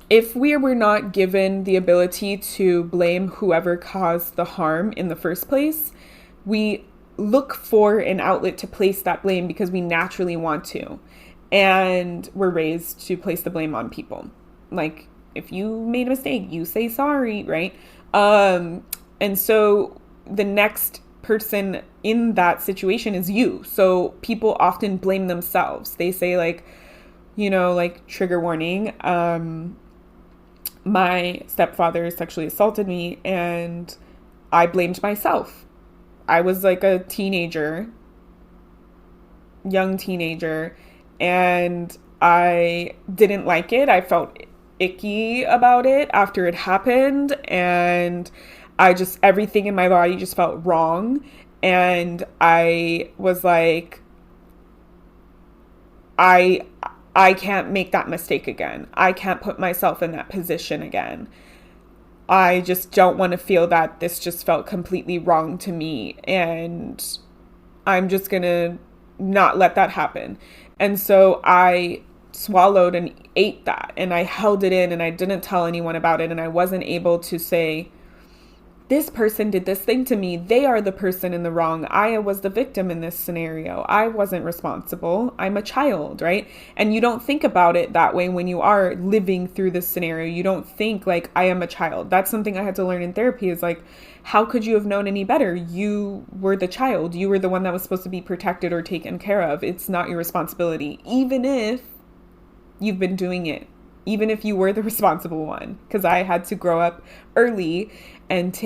if we were not given the ability to blame whoever caused the harm in the first place, we look for an outlet to place that blame because we naturally want to. And we're raised to place the blame on people. Like, if you made a mistake, you say sorry, right? And so the next person in that situation is you. So people often blame themselves. They say like, like trigger warning, my stepfather sexually assaulted me and I blamed myself. I was like a young teenager, and I didn't like it. I felt icky about it after it happened, and everything in my body just felt wrong. And I was like, I can't make that mistake again. I can't put myself in that position again. I just don't want to feel that. This just felt completely wrong to me, and I'm just going to not let that happen. And so I swallowed and ate that, and I held it in, and I didn't tell anyone about it. And I wasn't able to say, this person did this thing to me. They are the person in the wrong. I was the victim in this scenario. I wasn't responsible. I'm a child, right? And you don't think about it that way when you are living through this scenario. You don't think like, I am a child. That's something I had to learn in therapy, is like, how could you have known any better? You were the child. You were the one that was supposed to be protected or taken care of. It's not your responsibility, even if you've been doing it. Even if you were the responsible one, because I had to grow up early and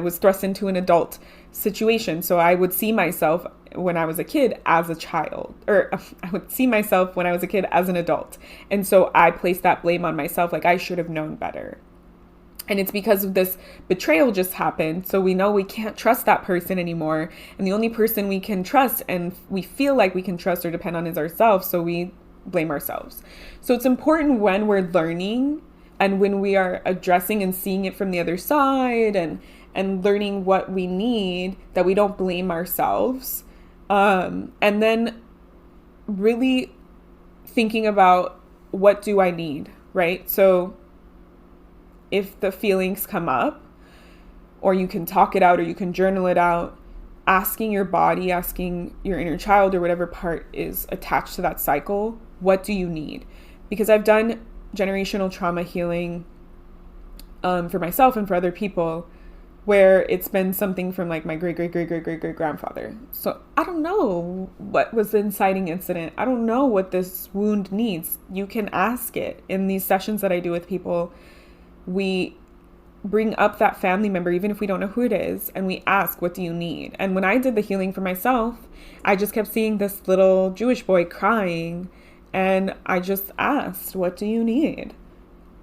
was thrust into an adult situation. So I would see myself when I was a kid as a child, or I would see myself when I was a kid as an adult. And so I placed that blame on myself, like I should have known better. And it's because of this betrayal just happened. So we know we can't trust that person anymore. And the only person we can trust and we feel like we can trust or depend on is ourselves. So we blame ourselves. So it's important when we're learning and when we are addressing and seeing it from the other side and learning what we need, that we don't blame ourselves. And then really thinking about, what do I need, right? So if the feelings come up, or you can talk it out or you can journal it out, asking your body, asking your inner child or whatever part is attached to that cycle, what do you need? Because I've done generational trauma healing for myself and for other people, where it's been something from like my great grandfather. So I don't know what was the inciting incident. I don't know what this wound needs. You can ask it. In these sessions that I do with people, we bring up that family member, even if we don't know who it is, and we ask, what do you need? And when I did the healing for myself, I just kept seeing this little Jewish boy crying, and I just asked, what do you need?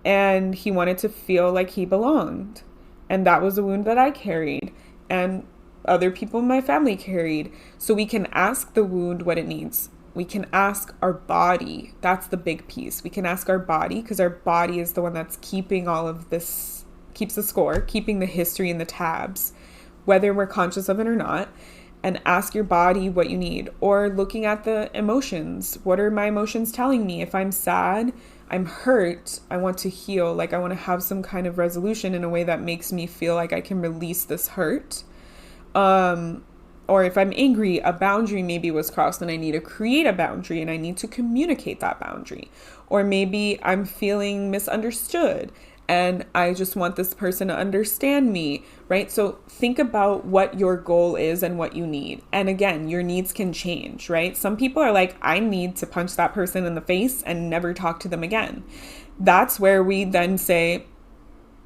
And he wanted to feel like he belonged. And that was a wound that I carried and other people in my family carried. So we can ask the wound what it needs. We can ask our body. That's the big piece. We can ask our body, because our body is the one that's keeping all of this, keeps the score, keeping the history and the tabs, whether we're conscious of it or not. And ask your body what you need. Or looking at the emotions. What are my emotions telling me? If I'm sad, I'm hurt, I want to heal, like I want to have some kind of resolution in a way that makes me feel like I can release this hurt. Or if I'm angry, a boundary maybe was crossed and I need to create a boundary and I need to communicate that boundary. Or maybe I'm feeling misunderstood and I just want this person to understand me, right? So think about what your goal is and what you need. And again, your needs can change, right? Some people are like, I need to punch that person in the face and never talk to them again. That's where we then say,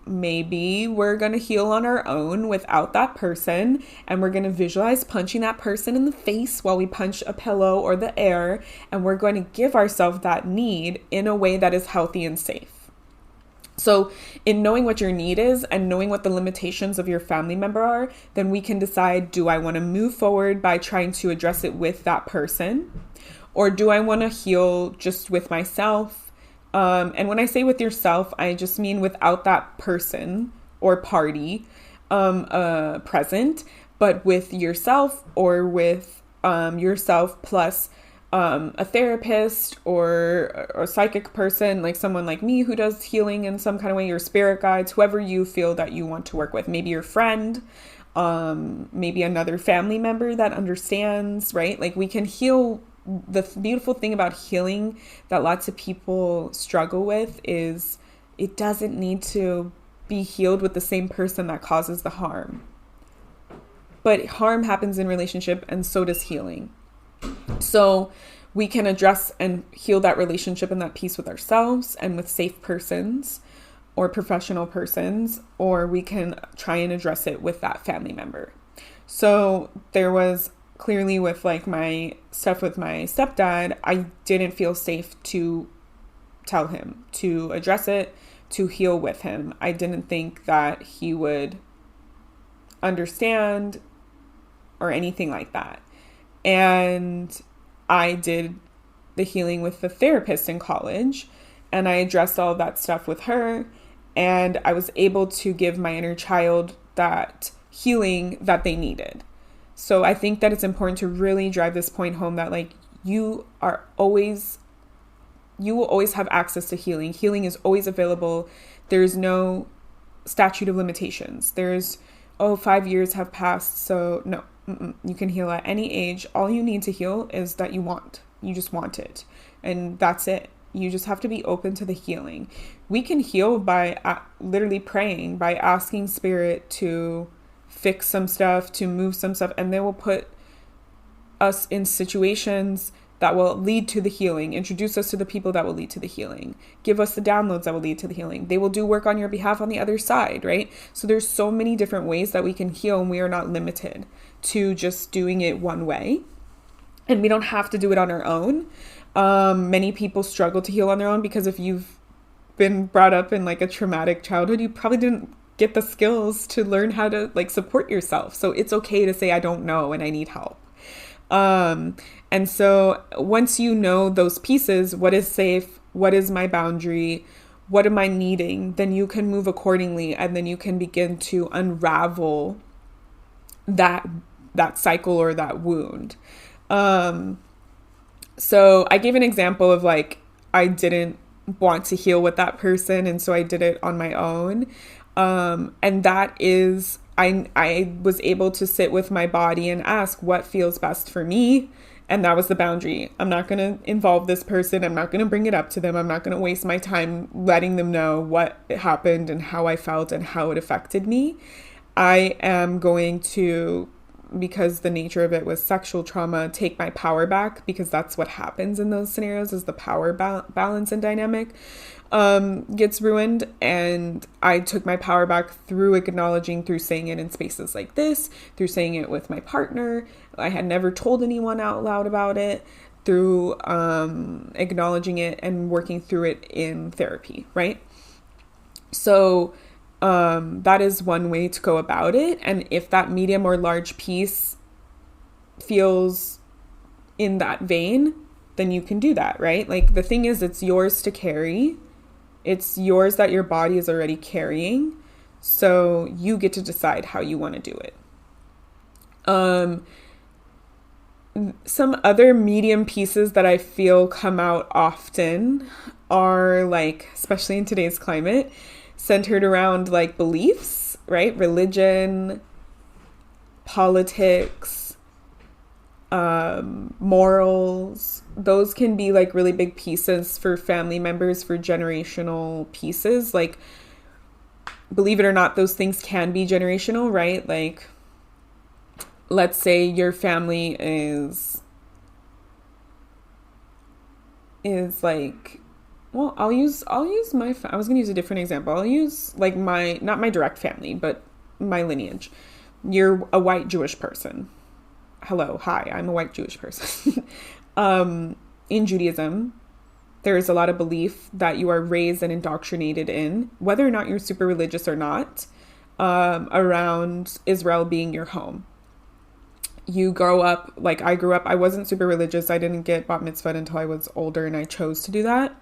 maybe we're going to heal on our own without that person. And we're going to visualize punching that person in the face while we punch a pillow or the air. And we're going to give ourselves that need in a way that is healthy and safe. So in knowing what your need is and knowing what the limitations of your family member are, then we can decide, do I want to move forward by trying to address it with that person? Or do I want to heal just with myself? And when I say with yourself, I just mean without that person or party present, but with yourself, or with yourself plus a therapist or a psychic person, like someone like me who does healing in some kind of way, your spirit guides, whoever you feel that you want to work with, maybe your friend, maybe another family member that understands, right? Like we can heal. The beautiful thing about healing that lots of people struggle with is it doesn't need to be healed with the same person that causes the harm. But harm happens in relationship, and so does healing. So we can address and heal that relationship and that peace with ourselves and with safe persons or professional persons, or we can try and address it with that family member. So there was clearly with like my stuff with my stepdad, I didn't feel safe to tell him, to address it, to heal with him. I didn't think that he would understand or anything like that. And I did the healing with the therapist in college, and I addressed all of that stuff with her, and I was able to give my inner child that healing that they needed. So I think that it's important to really drive this point home that like you will always have access to healing. Healing is always available. There's no statute of limitations. There's, 5 years have passed, so no. You can heal at any age. All you need to heal is that you just want it. And that's it. You just have to be open to the healing. We can heal by literally praying, by asking spirit to fix some stuff, to move some stuff, and they will put us in situations that will lead to the healing, introduce us to the people that will lead to the healing, give us the downloads that will lead to the healing. They will do work on your behalf on the other side, right? So there's so many different ways that we can heal, and we are not limited to just doing it one way. And we don't have to do it on our own. Many people struggle to heal on their own because if you've been brought up in like a traumatic childhood, you probably didn't get the skills to learn how to like support yourself. So it's okay to say, I don't know and I need help. And so once you know those pieces, what is safe, what is my boundary, what am I needing, then you can move accordingly, and then you can begin to unravel that cycle or that wound. So I gave an example of like, I didn't want to heal with that person, and so I did it on my own. And that is, I was able to sit with my body and ask what feels best for me. And that was the boundary. I'm not going to involve this person. I'm not going to bring it up to them. I'm not going to waste my time letting them know what happened and how I felt and how it affected me. I am going to, because the nature of it was sexual trauma, take my power back, because that's what happens in those scenarios, is the power balance and dynamic gets ruined. And I took my power back through acknowledging, through saying it in spaces like this, through saying it with my partner. I had never told anyone out loud about it, through acknowledging it and working through it in therapy, right? So that is one way to go about it. And if that medium or large piece feels in that vein, then you can do that, right? Like, the thing is, it's yours to carry. It's yours that your body is already carrying. So you get to decide how you want to do it. Some other medium pieces that I feel come out often are, like, especially in today's climate, centered around like beliefs, right? Religion, politics, morals. Those can be like really big pieces for family members, for generational pieces. Like, believe it or not, those things can be generational, right? Like, let's say your family is like, well, I'll use I was going to use a different example. I'll use like not my direct family, but my lineage. You're a white Jewish person. Hello, hi, I'm a white Jewish person. In Judaism, there is a lot of belief that you are raised and indoctrinated in, whether or not you're super religious or not, around Israel being your home. You grow up, like I grew up, I wasn't super religious. I didn't get bat mitzvah until I was older, and I chose to do that.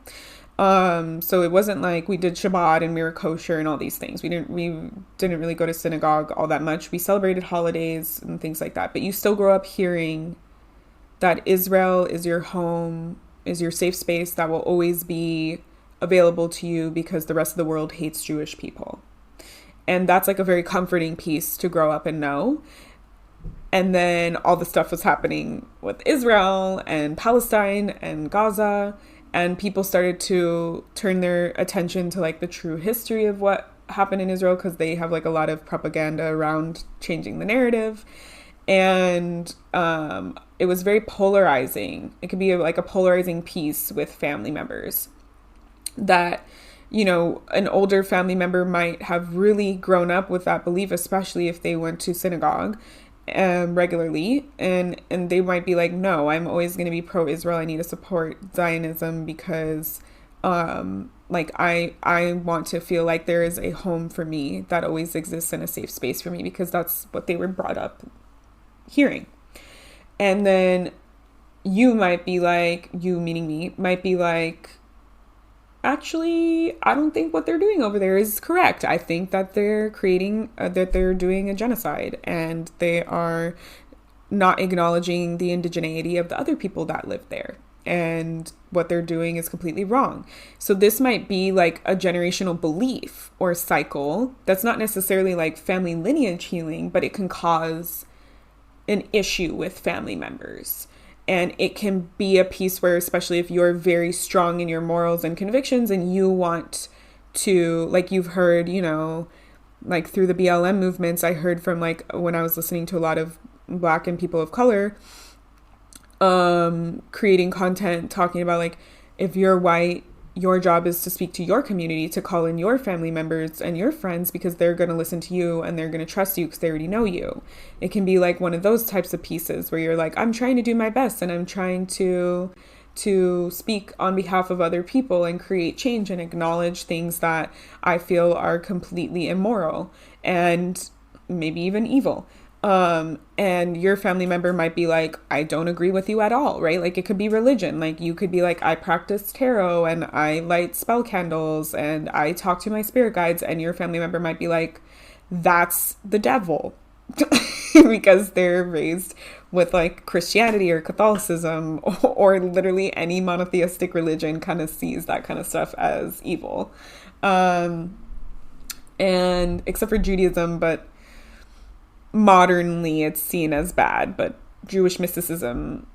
So it wasn't like we did Shabbat and we were kosher and all these things. We didn't really go to synagogue all that much. We celebrated holidays and things like that. But you still grow up hearing that Israel is your home, is your safe space, that will always be available to you because the rest of the world hates Jewish people. And that's like a very comforting piece to grow up and know. And then all the stuff was happening with Israel and Palestine and Gaza, and people started to turn their attention to like the true history of what happened in Israel, because they have like a lot of propaganda around changing the narrative. And it was very polarizing. It could be like a polarizing piece with family members, that, you know, an older family member might have really grown up with that belief, especially if they went to synagogue regularly, and they might be like, no, I'm always going to be pro-Israel. I need to support Zionism because like I want to feel like there is a home for me that always exists, in a safe space for me, because that's what they were brought up hearing. And then you might be like, you meaning me, might be like, actually, I don't think what they're doing over there is correct. I think that they're creating, that they're doing a genocide, and they are not acknowledging the indigeneity of the other people that live there. And what they're doing is completely wrong. So this might be like a generational belief or cycle that's not necessarily like family lineage healing, but it can cause an issue with family members. And it can be a piece where, especially if you're very strong in your morals and convictions and you want to, like you've heard, you know, like through the BLM movements, I heard from like when I was listening to a lot of Black and people of color creating content talking about like, if you're white, your job is to speak to your community, to call in your family members and your friends, because they're going to listen to you and they're going to trust you because they already know you. It can be like one of those types of pieces where you're like, I'm trying to do my best and I'm trying to to speak on behalf of other people and create change and acknowledge things that I feel are completely immoral and maybe even evil. And your family member might be like, I don't agree with you at all, right? Like, it could be religion. Like, you could be like, I practice tarot and I light spell candles and I talk to my spirit guides. And your family member might be like, that's the devil. Because they're raised with like Christianity or Catholicism, or literally any monotheistic religion kind of sees that kind of stuff as evil. And except for Judaism, but modernly it's seen as bad. But Jewish mysticism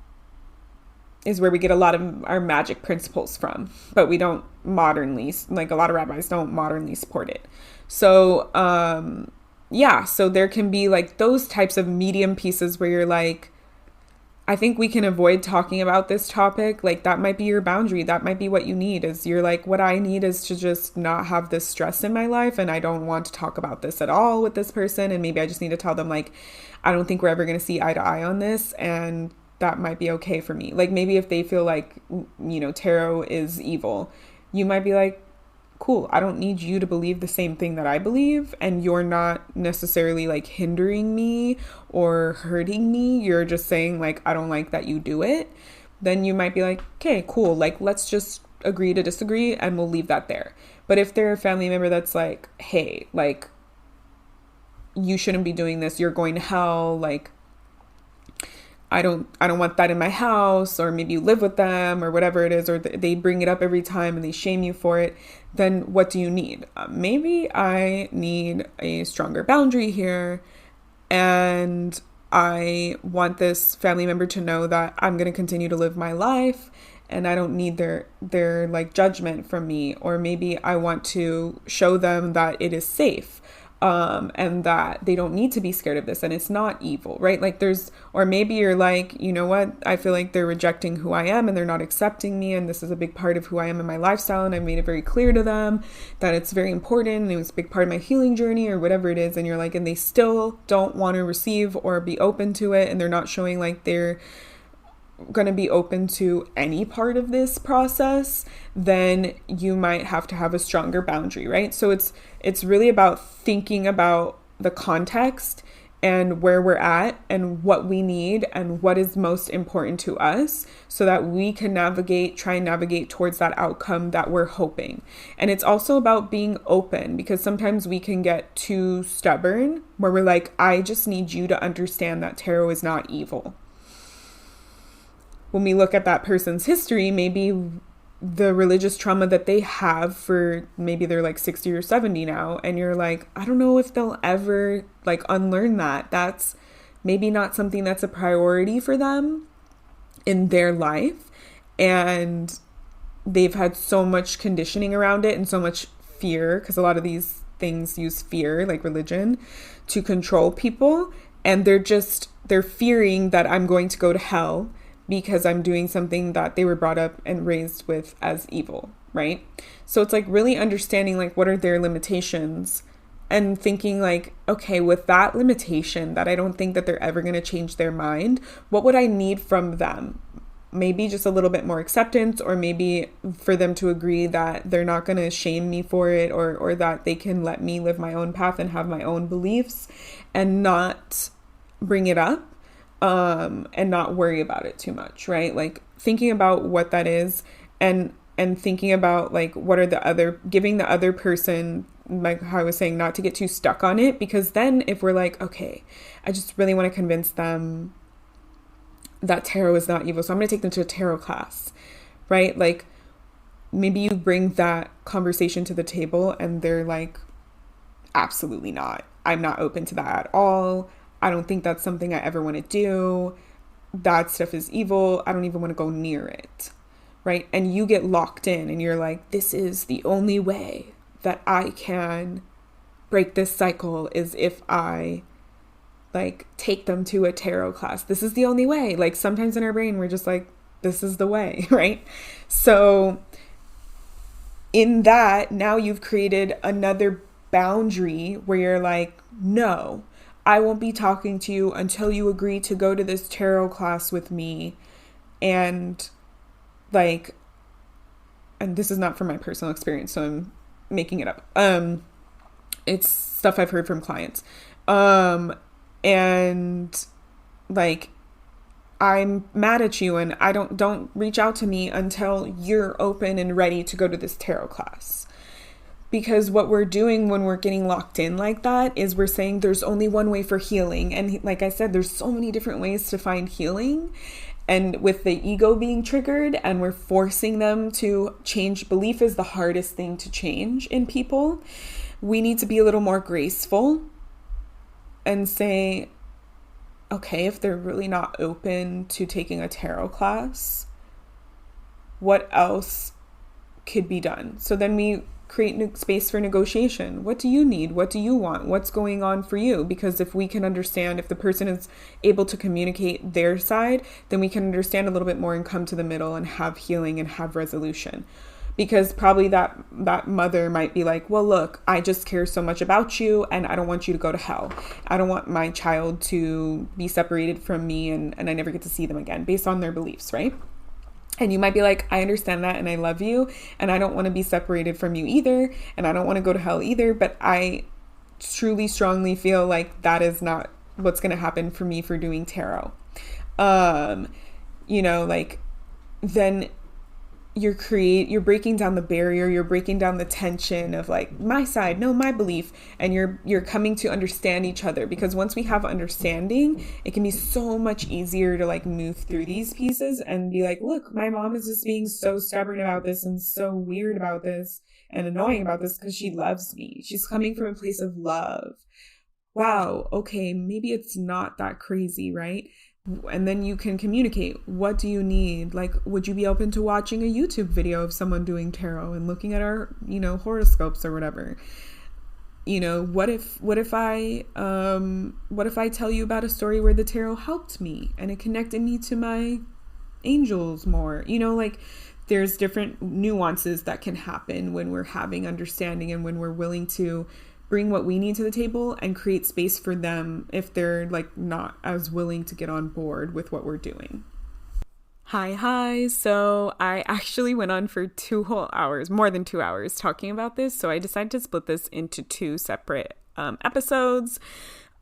is where we get a lot of our magic principles from, but we don't modernly, like a lot of rabbis don't modernly support it. So yeah, so there can be like those types of medium pieces where you're like, I think we can avoid talking about this topic. Like, that might be your boundary. That might be what you need, is you're like, what I need is to just not have this stress in my life. And I don't want to talk about this at all with this person. And maybe I just need to tell them, like, I don't think we're ever going to see eye to eye on this. And that might be okay for me. Like, maybe if they feel like, you know, tarot is evil, you might be like, cool, I don't need you to believe the same thing that I believe, and you're not necessarily like hindering me or hurting me. You're just saying like, I don't like that you do it. Then you might be like, okay, cool, like let's just agree to disagree and we'll leave that there. But if they're a family member that's like, hey, like, you shouldn't be doing this, you're going to hell, like, I don't want that in my house, or maybe you live with them or whatever it is, or they bring it up every time and they shame you for it, then what do you need? Maybe I need a stronger boundary here, and I want this family member to know that I'm going to continue to live my life and I don't need their like judgment from me. Or maybe I want to show them that it is safe. And that they don't need to be scared of this and it's not evil, right? Like or maybe you're like, you know what? I feel like they're rejecting who I am and they're not accepting me. And this is a big part of who I am in my lifestyle. And I've made it very clear to them that it's very important. And it was a big part of my healing journey or whatever it is. And you're like, and they still don't want to receive or be open to it. And they're not showing like they're going to be open to any part of this process, then you might have to have a stronger boundary, right? So it's really about thinking about the context and where we're at and what we need and what is most important to us, so that we can try and navigate towards that outcome that we're hoping. And it's also about being open, because sometimes we can get too stubborn where we're like, I just need you to understand that tarot is not evil. When we look at that person's history, maybe the religious trauma that they have, for maybe they're like 60 or 70 now, and you're like, I don't know if they'll ever like unlearn that. That's maybe not something that's a priority for them in their life. And they've had so much conditioning around it and so much fear, because a lot of these things use fear, like religion, to control people. And they're fearing that I'm going to go to hell because I'm doing something that they were brought up and raised with as evil, right? So it's like really understanding like what are their limitations, and thinking like, okay, with that limitation that I don't think that they're ever going to change their mind, what would I need from them? Maybe just a little bit more acceptance, or maybe for them to agree that they're not going to shame me for it, or that they can let me live my own path and have my own beliefs and not bring it up. And not worry about it too much, right? Like thinking about what that is, and thinking about like giving the other person, like how I was saying, not to get too stuck on it. Because then if we're like, okay, I just really want to convince them that tarot is not evil, so I'm going to take them to a tarot class, right? Like maybe you bring that conversation to the table and they're like, absolutely not. I'm not open to that at all. I don't think that's something I ever want to do. That stuff is evil. I don't even want to go near it, right? And you get locked in and you're like, this is the only way that I can break this cycle, is if I like take them to a tarot class. This is the only way. Like sometimes in our brain, we're just like, this is the way, right? So in that, now you've created another boundary where you're like, no, I won't be talking to you until you agree to go to this tarot class with me. And like, and this is not from my personal experience, so I'm making it up. It's stuff I've heard from clients. And like, I'm mad at you and I don't reach out to me until you're open and ready to go to this tarot class. Because what we're doing when we're getting locked in like that is we're saying there's only one way for healing. And like I said, there's so many different ways to find healing. And with the ego being triggered and we're forcing them to change, belief is the hardest thing to change in people. We need to be a little more graceful and say, okay, if they're really not open to taking a tarot class, what else could be done? So then we create new space for negotiation. What do you need? What do you want? What's going on for you? Because if we can understand, if the person is able to communicate their side, then we can understand a little bit more and come to the middle and have healing and have resolution. Because probably that mother might be like, well, look, I just care so much about you and I don't want you to go to hell. I don't want my child to be separated from me and I never get to see them again, based on their beliefs, right? And you might be like, I understand that and I love you and I don't want to be separated from you either and I don't want to go to hell either, but I truly, strongly feel like that is not what's going to happen for me for doing tarot. Like, then you're breaking down the barrier, you're breaking down the tension of like my side, no, my belief, and you're coming to understand each other. Because once we have understanding, it can be so much easier to like move through these pieces and be like, look, my mom is just being so stubborn about this and so weird about this and annoying about this because she loves me. She's coming from a place of love. Wow, okay, maybe it's not that crazy, right? And then you can communicate. What do you need? Like, would you be open to watching a YouTube video of someone doing tarot and looking at our, horoscopes or whatever? What if I tell you about a story where the tarot helped me and it connected me to my angels more? There's different nuances that can happen when we're having understanding and when we're willing to bring what we need to the table and create space for them if they're like not as willing to get on board with what we're doing. Hi. So I actually went on for 2 whole hours, more than 2 hours talking about this. So I decided to split this into 2 separate episodes.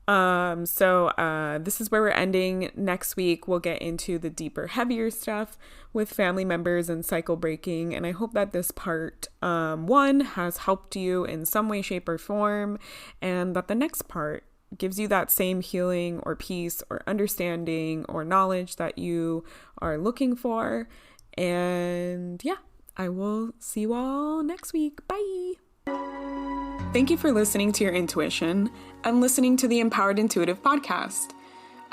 This is where we're ending. Next week, we'll get into the deeper, heavier stuff with family members and cycle breaking. And I hope that this part 1 has helped you in some way, shape, or form, and that the next part gives you that same healing or peace or understanding or knowledge that you are looking for. And yeah, I will see you all next week. Bye. Thank you for listening to your intuition and listening to the Empowered Intuitive podcast.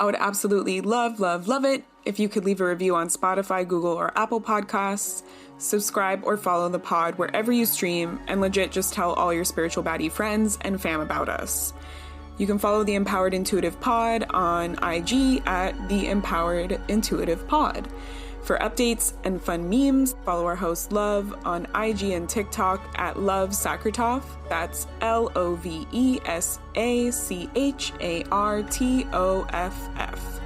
I would absolutely love it if you could leave a review on Spotify, Google, or Apple Podcasts, subscribe or follow the pod wherever you stream, and legit just tell all your spiritual baddie friends and fam about us. You can follow the Empowered Intuitive Pod on IG at the Empowered Intuitive Pod. For updates and fun memes, follow our host Love on IG and TikTok at Love Sakratoff. That's LoveSachartoff.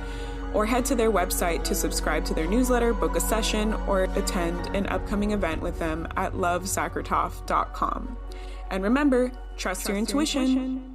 Or head to their website to subscribe to their newsletter, book a session, or attend an upcoming event with them at lovesakratoff.com. And remember, trust your intuition.